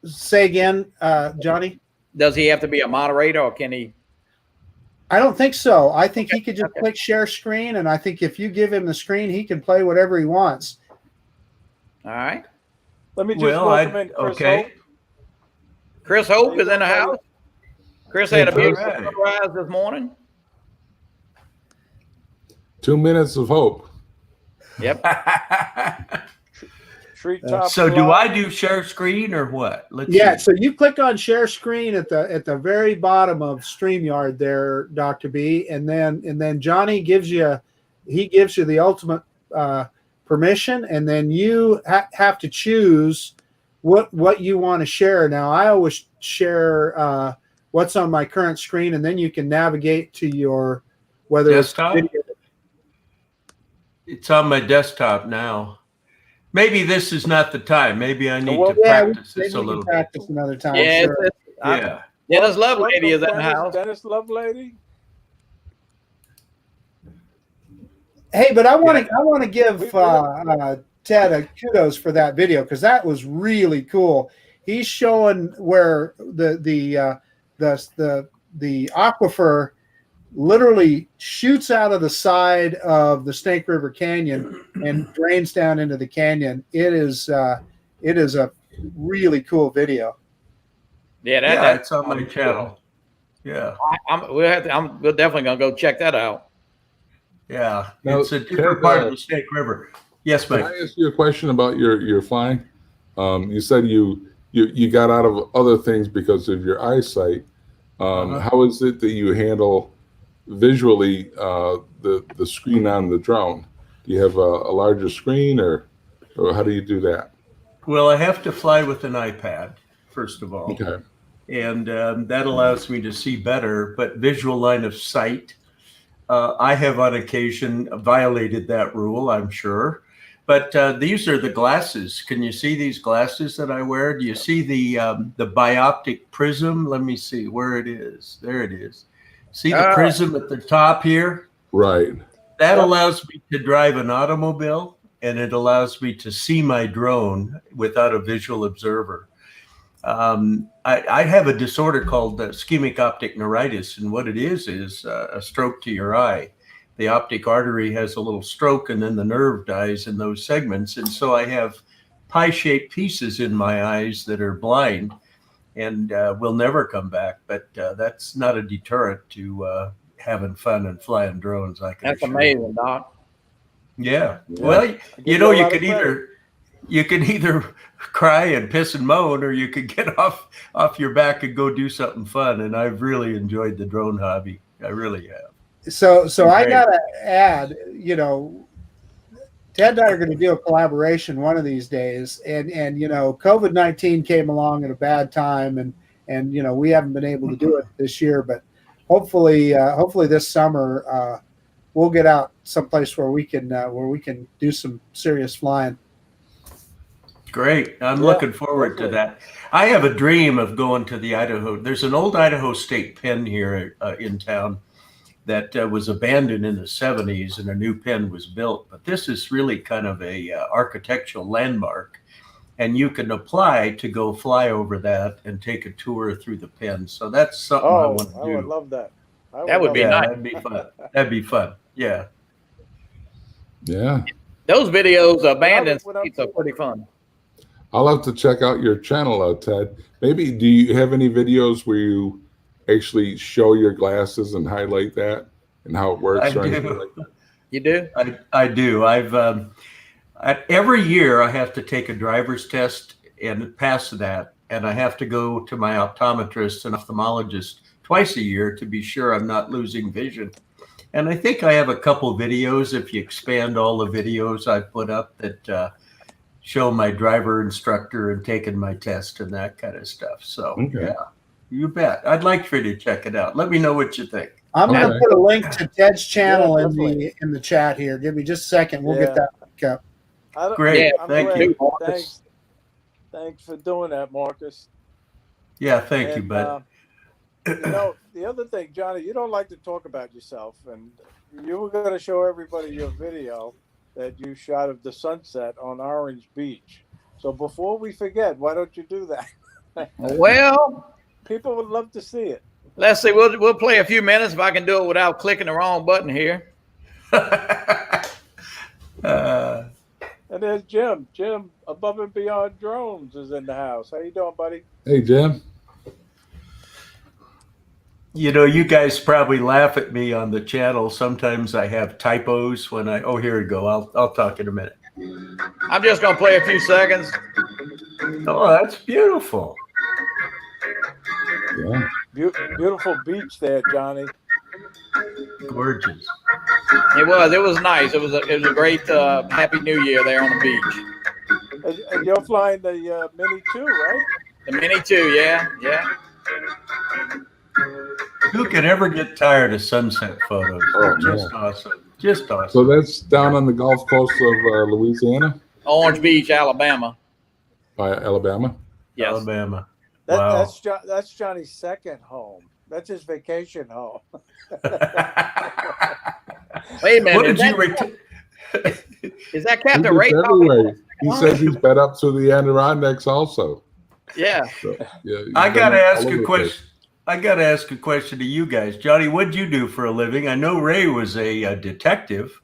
Say again, Johnny. Does he have to be a moderator, or can he? I don't think so. I think he could just click share screen, and I think if you give him the screen, he can play whatever he wants. All right. Let me just welcome in Chris Hope. Chris Hope is in the house. Chris had a beautiful sunrise this morning. 2 minutes of hope. Yep. So do I do share screen or what? Let's see. So you click on share screen at the very bottom of StreamYard there, Dr. B, and then Johnny gives you the ultimate permission, and then you have to choose what you want to share. Now I always share what's on my current screen, and then you can navigate to your desktop. It's on my desktop now. Maybe this is not the time. Maybe I need to practice this a little bit. Practice another time. Yeah, sure. Dennis Lovelady is in the house. Dennis Lovelady. Hey, but I want to give Ted a kudos for that video, because that was really cool. He's showing where the aquifer literally shoots out of the side of the Snake River Canyon and drains down into the canyon. It is a really cool video. Yeah, it's on my channel. Yeah, we're definitely gonna go check that out. Yeah, now, it's a different part of the Snake River. Yes, mate. Can I ask you a question about your flying? You said you got out of other things because of your eyesight. How is it that you handle visually the screen on the drone? Do you have a larger screen, or how do you do that? Well, I have to fly with an iPad, first of all. Okay. And that allows me to see better, but visual line of sight, I have on occasion violated that rule, I'm sure. But these are the glasses. Can you see these glasses that I wear? Do you see the bioptic prism? Let me see where it is. There it is. See the prism at the top here? Right. That allows me to drive an automobile, and it allows me to see my drone without a visual observer. I have a disorder called ischemic optic neuritis, and what it is a stroke to your eye. The optic artery has a little stroke, and then the nerve dies in those segments. And so I have pie-shaped pieces in my eyes that are blind and will never come back. But that's not a deterrent to having fun and flying drones. That's amazing, Doc. Yeah. Well, you can either cry and piss and moan, or you could get off your back and go do something fun. And I've really enjoyed the drone hobby. I really have. So I gotta add, Ted and I are going to do a collaboration one of these days, and COVID-19 came along at a bad time, and we haven't been able to do it this year, but hopefully this summer we'll get out someplace where we can do some serious flying. Great. I'm looking forward to that. I have a dream of going to the Idaho. There's an old Idaho State pen here in town that was abandoned in the 70s, and a new pen was built. But this is really kind of a architectural landmark, and you can apply to go fly over that and take a tour through the pen. So that's something I want to do. I would love that. That would be nice. That'd be fun. That'd be fun. Yeah. Yeah. Those videos, abandoned seats, are pretty fun. I'll have to check out your channel, Ted. Maybe, do you have any videos where you actually show your glasses and highlight that and how it works? I do. Like that? You do? I do. I've every year I have to take a driver's test and pass that, and I have to go to my optometrist and ophthalmologist twice a year to be sure I'm not losing vision. And I think I have a couple videos, if you expand all the videos I put up, that show my driver instructor and taking my test and that kind of stuff. So yeah, you bet. I'd like for you to check it out. Let me know what you think. I'm going to put a link to Ted's channel in the chat here. Give me just a second. We'll get that link up. Great. Thank you. Thanks for doing that, Marcus. Yeah, thank you, bud. The other thing, Johnny, you don't like to talk about yourself, and you were going to show everybody your video that you shot of the sunset on Orange Beach. So before we forget, why don't you do that? Well, people would love to see it. Let's see. We'll play a few minutes if I can do it without clicking the wrong button here. And there's Jim. Jim, Above and Beyond Drones, is in the house. How you doing, buddy? Hey, Jim. You know, you guys probably laugh at me on the channel. Sometimes I have typos when I. Oh, here we go. I'll talk in a minute. I'm just gonna play a few seconds. Oh, that's beautiful. Yeah. Beautiful beach there, Johnny. Gorgeous. It was nice. It was a great Happy New Year there on the beach. And you're flying the Mini 2, right? The Mini 2, yeah. Who could ever get tired of sunset photos? Oh, Just man. awesome. Just awesome. So that's down on the Gulf Coast of Louisiana, Orange Beach, Alabama. by Alabama. Yes. Alabama. Wow. That's Johnny's second home. That's his vacation home. Wait a minute. What did you Is that He Captain gets Ray? everywhere. He says he's been up to the Adirondacks also. Yeah. So, yeah, he's I been got to all ask over a the question. I got to ask a question to you guys. Johnny, what'd you do for a living? I know Ray was a detective,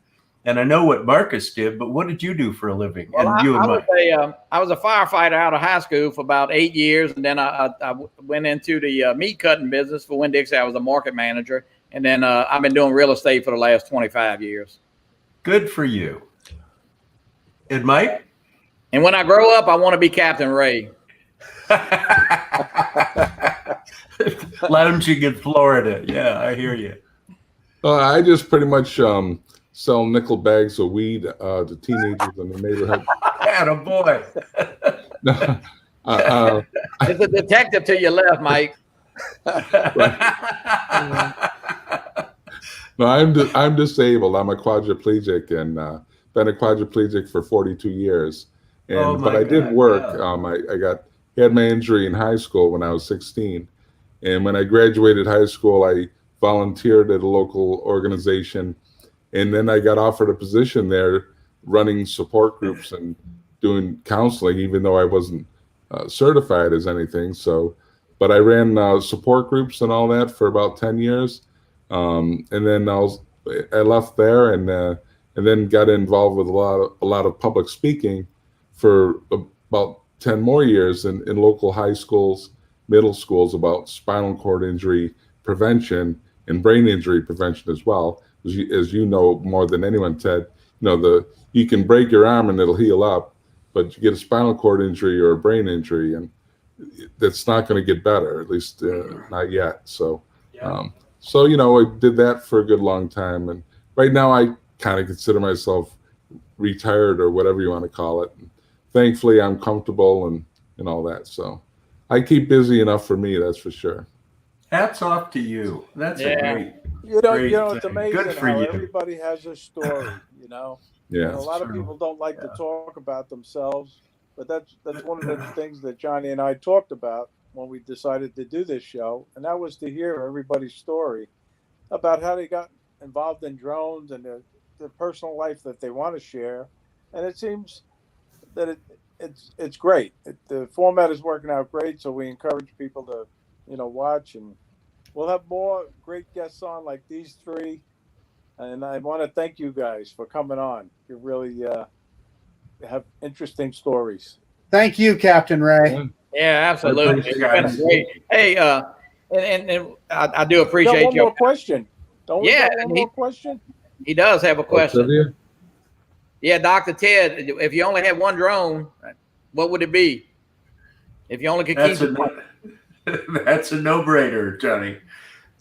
and I know what Marcus did, but what did you do for a living? Well, and you and Mike. I was a firefighter out of high school for about 8 years, and then I went into the meat cutting business for Winn-Dixie. I was a market manager, and then I've been doing real estate for the last 25 years. Good for you. And Mike? And when I grow up, I want to be Captain Ray. Lounging in Florida. Yeah, I hear you. I just pretty much sell nickel bags of weed to teenagers in the neighborhood. Attaboy. There's a detective to your left, Mike. No, I'm disabled. I'm a quadriplegic and been a quadriplegic for 42 years. And but I did work. Yeah. I had my injury in high school when I was 16, and when I graduated high school, I volunteered at a local organization, and then I got offered a position there, running support groups and doing counseling, even though I wasn't certified as anything. So, but I ran support groups and all that for about 10 years. And then I left there and then got involved with a lot of public speaking for about 10 more years in local high schools, middle schools about spinal cord injury prevention and brain injury prevention as well. As you know more than anyone, Ted, you can break your arm and it'll heal up, but you get a spinal cord injury or a brain injury and that's not going to get better, at least not yet. So. Yeah. So, I did that for a good long time. And right now I kind of consider myself retired or whatever you want to call it. And thankfully, I'm comfortable and all that. So I keep busy enough for me, that's for sure. Hats off to you. That's a great, it's amazing good for how you. everybody has a story, Yeah. And a lot of people don't like to talk about themselves, but that's one of the things that Johnny and I talked about when we decided to do this show, and that was to hear everybody's story about how they got involved in drones and their personal life that they want to share. And it seems that it's great. The format is working out great, so we encourage people to watch, and we'll have more great guests on like these three. And I want to thank you guys for coming on. You really have interesting stories. Thank you, Captain Ray. Yeah, absolutely. It's been great. Hey, and I do appreciate one you. More question. Don't we got one more question? He does have a question. Yeah, Dr. Ted, if you only had one drone, what would it be? If you only could keep it. That's a no-brainer, Johnny.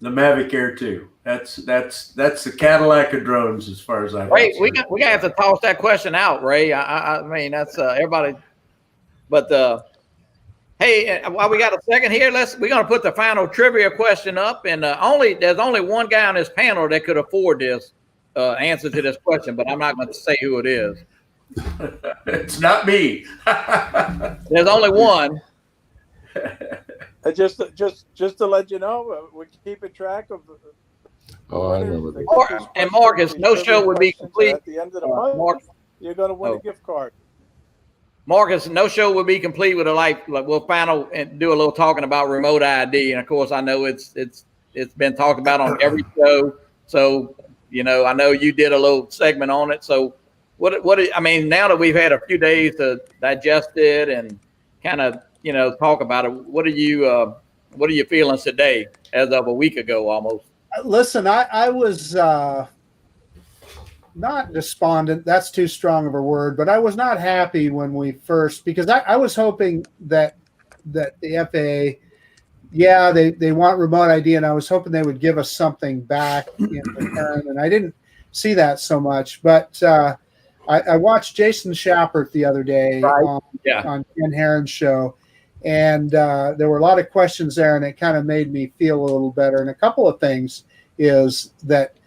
The Mavic Air 2. That's the Cadillac of drones, as far as I'm concerned. We gotta have to toss that question out, Ray. I mean, that's everybody. But hey, while we got a second here, we're gonna put the final trivia question up, and there's only one guy on this panel that could afford this answer to this question, but I'm not going to say who it is. It's not me. There's only one. Just to let you know, we're keeping track of. I remember that. And Marcus, no show would be complete. At the end of the month, you're going to win a gift card. Marcus, no show would be complete with we'll final and do a little talking about remote ID. And of course, I know it's It's been talked about on every show. So, I know you did a little segment on it. So I mean, now that we've had a few days to digest it and kind of, talk about it, what are you feeling today as of a week ago almost? Listen, I was not despondent. That's too strong of a word, but I was not happy when we first, because I was hoping that the FAA, they want remote ID, and I was hoping they would give us something back in return, and I didn't see that so much. But I watched Jason Shapert the other day on Ken Herron's show, and there were a lot of questions there, and it kind of made me feel a little better. And a couple of things is that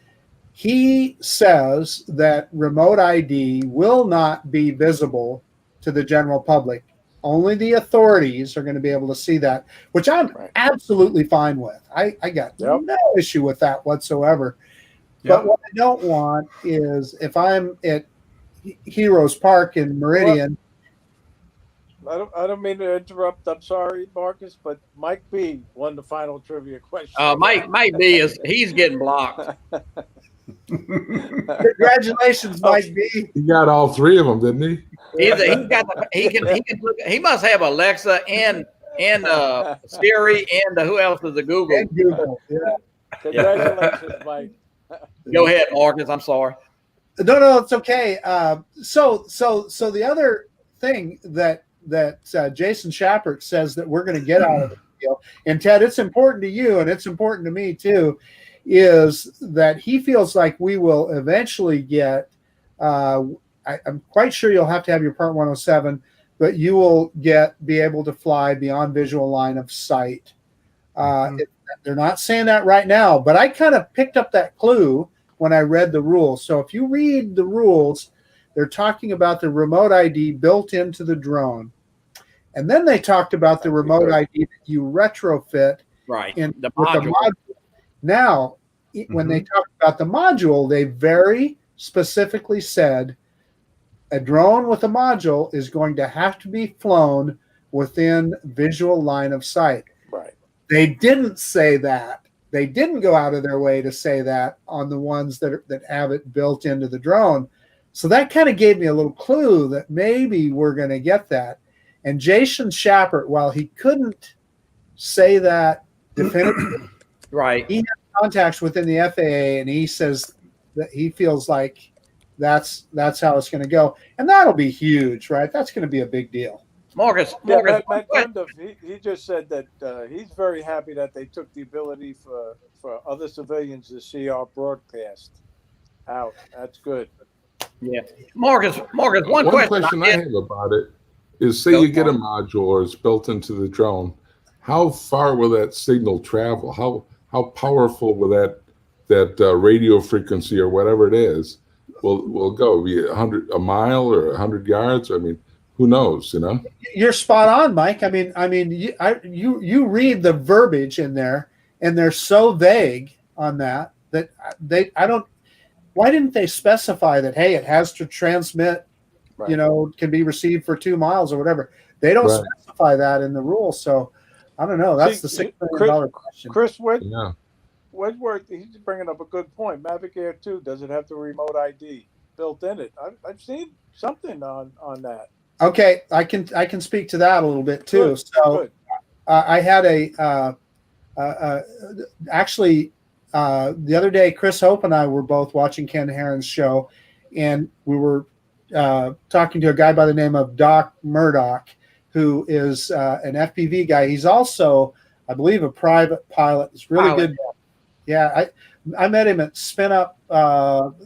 he says that remote ID will not be visible to the general public. Only the authorities are going to be able to see that, which I'm absolutely fine with. I got no issue with that whatsoever. But what I don't want is, if I'm at Heroes Park in Meridian. I don't mean to interrupt. I'm sorry, Marcus, but Mike B won the final trivia question. Mike B he's getting blocked. Congratulations, Mike B. He got all three of them, didn't he? He must have Alexa and Siri and who else is the Google? And Google. Yeah. Congratulations, Mike. Go ahead, Marcus. I'm sorry. No, it's okay. So the other thing that Jason Shapert says that we're going to get out of the deal, and Ted, it's important to you and it's important to me too, is that he feels like we will eventually get. I'm quite sure you'll have to have your Part 107, but you will be able to fly beyond visual line of sight. They're not saying that right now, but I kind of picked up that clue when I read the rules. So if you read the rules, they're talking about the remote ID built into the drone. And then they talked about the remote ID that you retrofit in the module. Now, when they talk about the module, they very specifically said a drone with a module is going to have to be flown within visual line of sight. Right. They didn't say that. They didn't go out of their way to say that on the ones that have it built into the drone. So that kind of gave me a little clue that maybe we're going to get that. And Jason Shapert, while he couldn't say that definitively, he had contacts within the FAA, and he says that he feels like that's how it's going to go, and that'll be huge, right? That's going to be a big deal. Marcus, Matt Gundov, he just said that he's very happy that they took the ability for other civilians to see our broadcast out. That's good. Yeah, Marcus. One question I have about it is: say you get a module or it's built into the drone, how far will that signal travel? How powerful will that radio frequency or whatever it is will go? Be a mile or 100 yards? I mean, who knows? You're spot on, Mike. I mean, you read the verbiage in there, and they're so vague on that why didn't they specify that? Hey, it has to transmit, can be received for 2 miles or whatever. They don't specify that in the rules. So I don't know. That's the $6 million question. Chris Wedgeworth, he's bringing up a good point. Mavic Air 2, does it have the remote ID built in it? I've seen something on that. Okay, I can speak to that a little bit too. Good, so good. I had the other day, Chris Hope and I were both watching Ken Herron's show, and we were talking to a guy by the name of Doc Murdoch, who is an FPV guy. He's also, I believe, a private pilot. It's really good. Yeah, I met him at Spin Up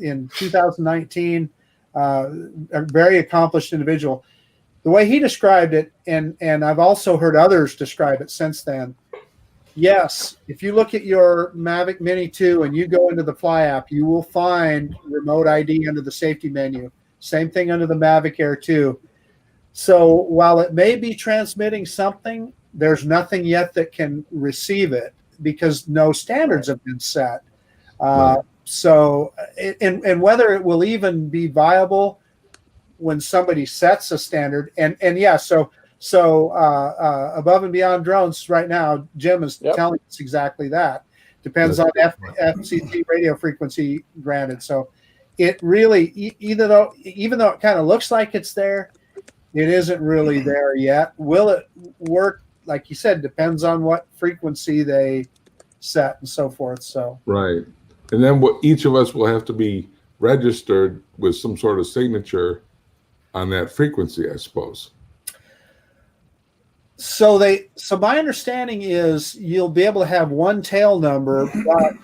in 2019. A very accomplished individual. The way he described it, and I've also heard others describe it since then. Yes, if you look at your Mavic Mini 2 and you go into the Fly app, you will find remote ID under the safety menu. Same thing under the Mavic Air 2. So while it may be transmitting something, there's nothing yet that can receive it because no standards have been set. So, and whether it will even be viable when somebody sets a standard, and so above and beyond drones right now, Jim is telling us exactly that. Depends on FCC radio frequency granted. So it really, even though it kind of looks like it's there, it isn't really there yet. Will it work? Like you said, depends on what frequency they set and so forth. So right. And then each of us will have to be registered with some sort of signature on that frequency, I suppose. So my understanding is you'll be able to have one tail number, but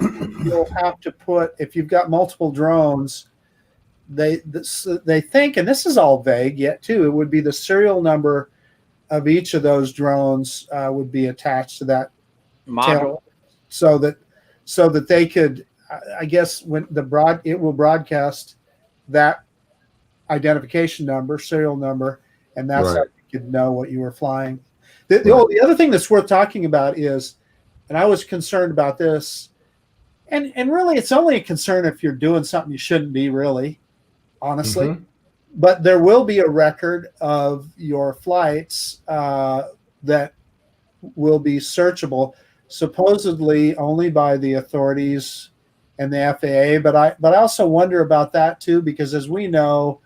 you'll have to put, if you've got multiple drones, they think, and this is all vague yet too, it would be the serial number of each of those drones would be attached to that module, so that they could, I guess, when it will broadcast that identification number, serial number, and that's how you could know what you were flying. The other thing that's worth talking about is, and I was concerned about this, and really it's only a concern if you're doing something you shouldn't be, really, honestly. But there will be a record of your flights that will be searchable, supposedly only by the authorities and the FAA. But I also wonder about that too, because as we know,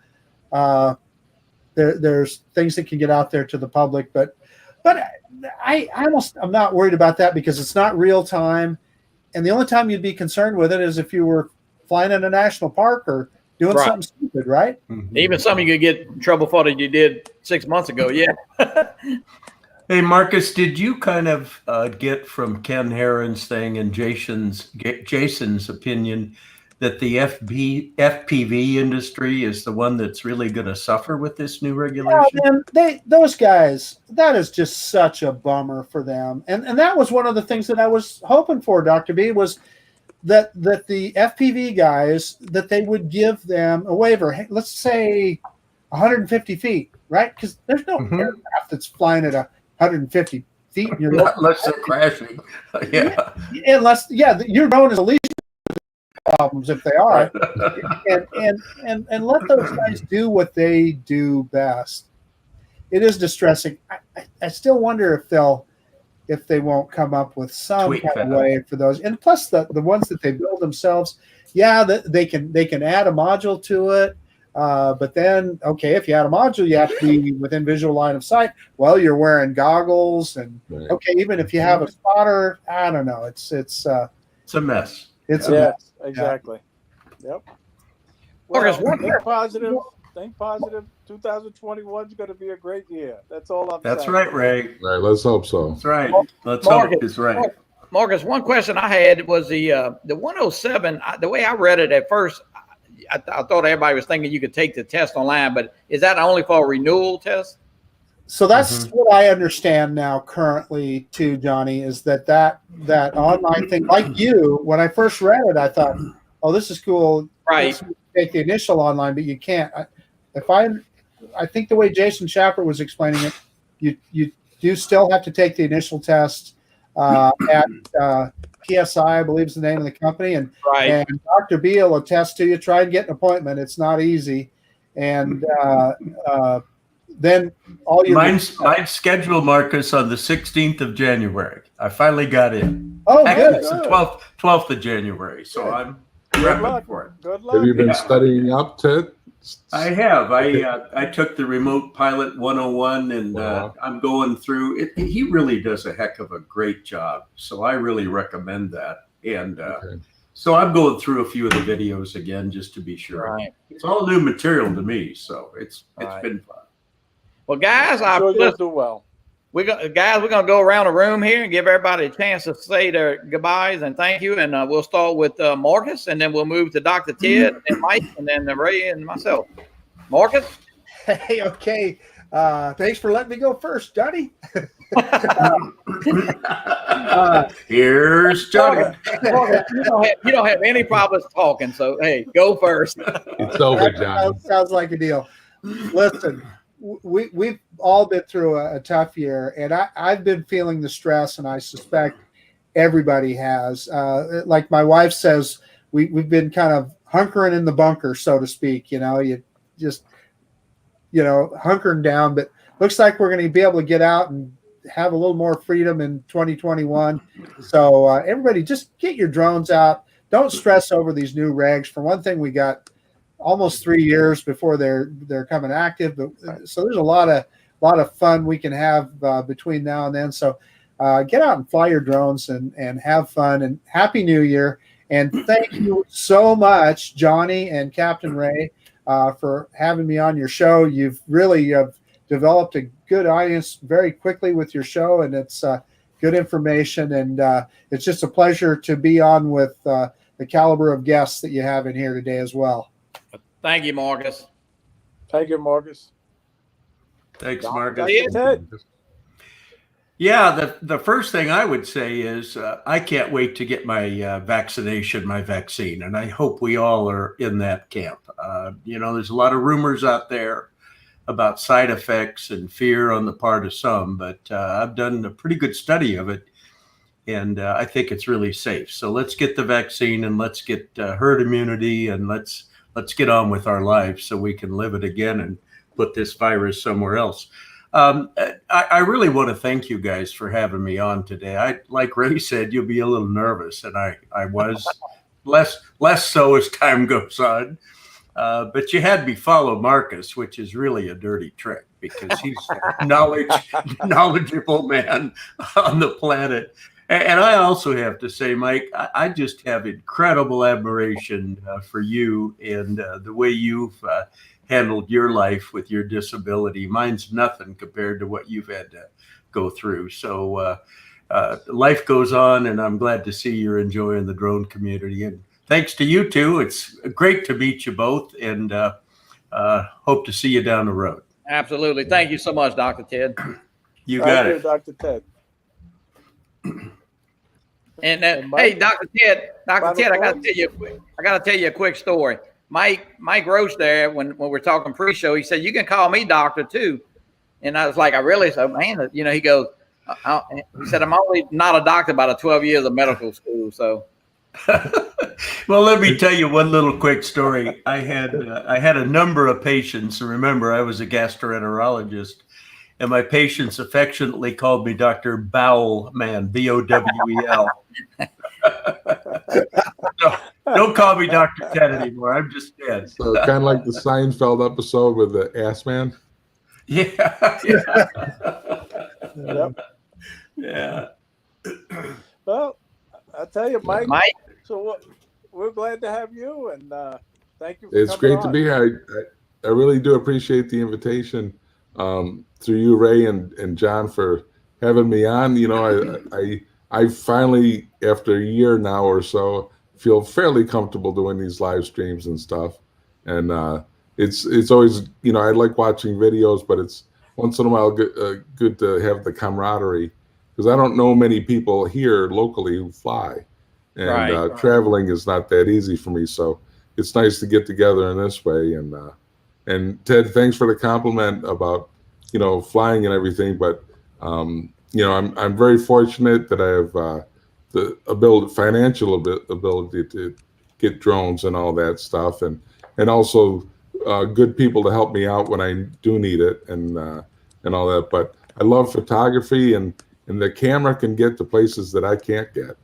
there's things that can get out there to the public. But I'm not worried about that because it's not real time, and the only time you'd be concerned with it is if you were flying in a national park or doing something stupid, right? Even something you could get in trouble for that you did 6 months ago. Yeah. Hey, Marcus, did you kind of get from Ken Herron's thing and Jason's opinion that the FPV industry is the one that's really going to suffer with this new regulation? Yeah, man, those guys, that is just such a bummer for them. And that was one of the things that I was hoping for, Dr. B, was that the FPV guys, that they would give them a waiver. Hey, let's say 150 feet, right? Because there's no aircraft that's flying at 150 feet. Unless they're crashing. Yeah. Unless, your drone is the least problems if they are. and let those guys do what they do best. It is distressing. I still wonder if they won't come up with some kind of way for those. And plus the ones that they build themselves, they can add a module to it. But then, okay, if you add a module, you have to be within visual line of sight. Well, you're wearing goggles, and okay, even if you have a spotter, I don't know. It's a mess. It's a mess. Exactly. Yep. Marcus, think positive. 2021 is going to be a great year. That's all I'm saying. That's right, Ray. All right, let's hope so. That's right. Let's hope it's right. Marcus, one question I had was the 107. The way I read it at first, I thought everybody was thinking you could take the test online, but is that only for a renewal test? So that's what I understand now currently too, Johnny, is that online thing, like you, when I first read it, I thought, oh, this is cool. Right. Take the initial online, but you can't. I think the way Jason Schapper was explaining it, you do still have to take the initial test at PSI, I believe is the name of the company. And Dr. B will attest to you. Try and get an appointment. It's not easy. And then all your mine's scheduled, Marcus, on the 16th of January. I finally got in. Oh, actually, good. It's the 12th of January. So I'm prepping for it. Good luck. Have you been studying up, Ted? I have. I took the Remote Pilot 101, and I'm going through it. He really does a heck of a great job. So I really recommend that. And so I'm going through a few of the videos again just to be sure. Right. It's all new material to me, so it's been fun. Well, guys, you'll do well. We're gonna go around the room here and give everybody a chance to say their goodbyes and thank you. And we'll start with Marcus, and then we'll move to Dr. Ted and Mike, and then Ray and myself. Marcus. Hey, okay. Thanks for letting me go first, Johnny. Here's Johnny. You don't have any problems talking, so hey, go first. It's over, John. Sounds like a deal. Listen, we've all been through a tough year, and I've been feeling the stress, and I suspect everybody has. Like my wife says, we've been kind of hunkering in the bunker, so to speak. You just hunkering down, but looks like we're going to be able to get out and have a little more freedom in 2021. So everybody, just get your drones out. Don't stress over these new regs. For one thing, we got almost 3 years before they're coming active. But so there's a lot of fun we can have between now and then. So get out and fly your drones and have fun, and Happy New Year. And thank you so much, Johnny and Captain Ray, for having me on your show. You've really developed a good audience very quickly with your show, and it's good information. And it's just a pleasure to be on with the caliber of guests that you have in here today as well. Thank you, Marcus. Thank you, Marcus. Thanks, Marcus. Ted. Yeah, the first thing I would say is I can't wait to get my vaccine, and I hope we all are in that camp. There's a lot of rumors out there about side effects and fear on the part of some, but I've done a pretty good study of it, and I think it's really safe. So let's get the vaccine, and let's get herd immunity, and let's get on with our lives so we can live it again and put this virus somewhere else. I really want to thank you guys for having me on today. Like Ray said, you'll be a little nervous, and I was less so as time goes on. But you had me follow Marcus, which is really a dirty trick because he's a knowledgeable man on the planet. And I also have to say, Mike, I just have incredible admiration for you and the way you've handled your life with your disability. Mine's nothing compared to what you've had to go through. So life goes on, and I'm glad to see you're enjoying the drone community. And thanks to you two. It's great to meet you both, and hope to see you down the road. Absolutely. Thank you so much, Dr. Ted. You got it. Dr. Ted. And hey, Dr. Ted, I got to tell you a quick story. Mike Roche there, when we're talking pre-show, he said, "You can call me doctor too." And I was like, "I really?" So, man, he goes, he said, "I'm only not a doctor, about 12 years of medical school." So, well, let me tell you one little quick story. I had a number of patients. Remember, I was a gastroenterologist, and my patients affectionately called me Dr. Bohlman, Bowel. So, don't call me Dr. Ted anymore. I'm just Ted. So kind of like the Seinfeld episode with the ass man. Yeah. Yep. Yeah. Well, I tell you, Mike. Mike, we're glad to have you, and thank you. It's great to be here. I really do appreciate the invitation through you, Ray and John, for having me on. I finally, after a year now or so, feel fairly comfortable doing these live streams and stuff. And it's always, I like watching videos, but it's once in a while good to have the camaraderie, because I don't know many people here locally who fly, and traveling is not that easy for me. So it's nice to get together in this way. And Ted, thanks for the compliment about flying and everything, but I'm very fortunate that I have the financial ability to get drones and all that stuff, and also good people to help me out when I do need it, and all that. But I love photography, and the camera can get to places that I can't get.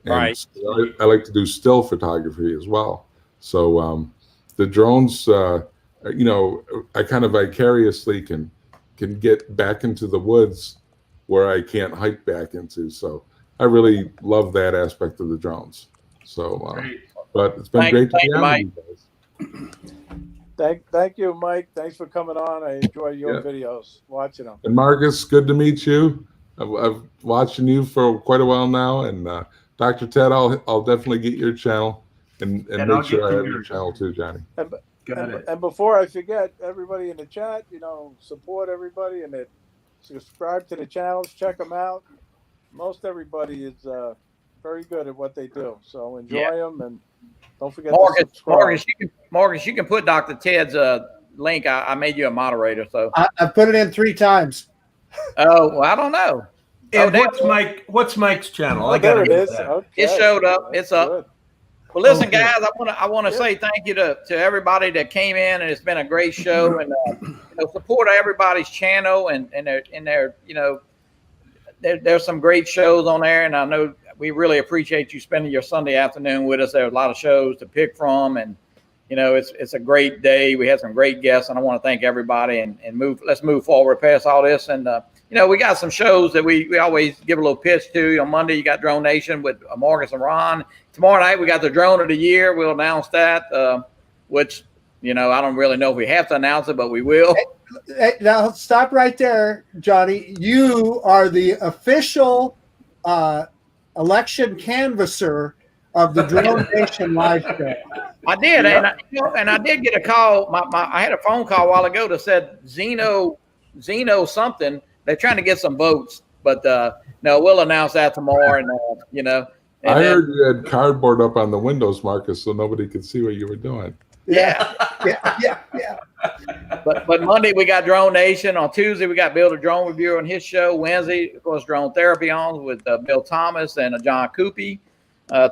And so I like to do still photography as well. So the drones, I kind of vicariously can get back into the woods where I can't hike back into. So I really love that aspect of the drones. So, but it's been great to be on with you guys. Thank you, Mike. Thanks for coming on. I enjoy your videos, watching them. And Marcus, good to meet you. I've watching you for quite a while now. And Dr. Ted, I'll definitely get your channel and make sure I have your channel too, Johnny. And before I forget, everybody in the chat, support everybody, and subscribe to the channels, check them out. Most everybody is very good at what they do, so enjoy them, and don't forget to subscribe. Marcus, you can put Dr. Ted's link. I made you a moderator, so I put it in 3 times. Oh, well, I don't know. And what's Mike's channel? I there got it is. Okay. It showed up. It's up. Good. Well, listen, guys, I want to say thank you to everybody that came in, and it's been a great show. And support everybody's channel and their there's some great shows on there, and I know we really appreciate you spending your Sunday afternoon with us. There's a lot of shows to pick from, and it's a great day. We had some great guests, and I want to thank everybody and let's move forward past all this. And we got some shows that we always give a little pitch to. On Monday, you got Drone Nation with Marcus and Ron. Tomorrow night, we got the Drone of the Year. We'll announce that, which I don't really know if we have to announce it, but we will. Hey, now stop right there, Johnny. You are the official election canvasser of the Drone Nation live show. I did, and I did get a call. I had a phone call a while ago that said Zeno something. They're trying to get some votes, but no, we'll announce that tomorrow. And I heard you had cardboard up on the windows, Marcus, so nobody could see what you were doing. Yeah. But Monday we got Drone Nation. On Tuesday we got Bill the Drone Reviewer on his show. Wednesday, of course, Drone Therapy on with Bill Thomas and John Coopy.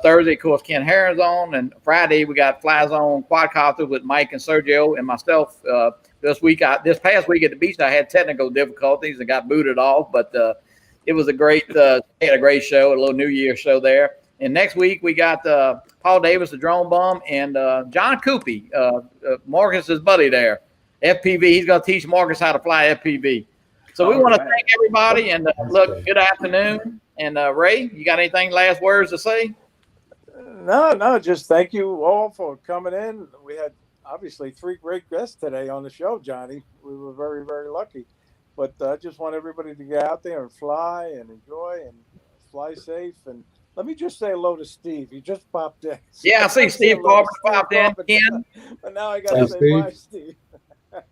Thursday, of course, Ken Herron's on, and Friday we got Fly Zone Quadcopter with Mike and Sergio and myself. This past week at the beach, I had technical difficulties and got booted off, but it was a great show, a little New Year show there. And next week we got Paul Davis, the drone bum, and John Coopy, Marcus's buddy there, FPV. He's going to teach Marcus how to fly FPV. So we want to thank everybody, and look, good afternoon. And Ray, you got anything last words to say? No, just thank you all for coming in. We had obviously 3 great guests today on the show, Johnny. We were very, very lucky. But I just want everybody to get out there and fly and enjoy and fly safe. And let me just say hello to Steve. He just popped in. Yeah, I see Steve Crawford popped in again. But now I got to say bye, Steve. All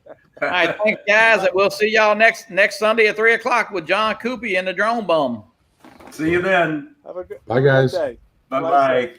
right, thanks, guys. And we'll see y'all next Sunday at 3 o'clock with John Coopy and the Drone Bum. See you then. Have a good Bye, guys. day. Bye-bye.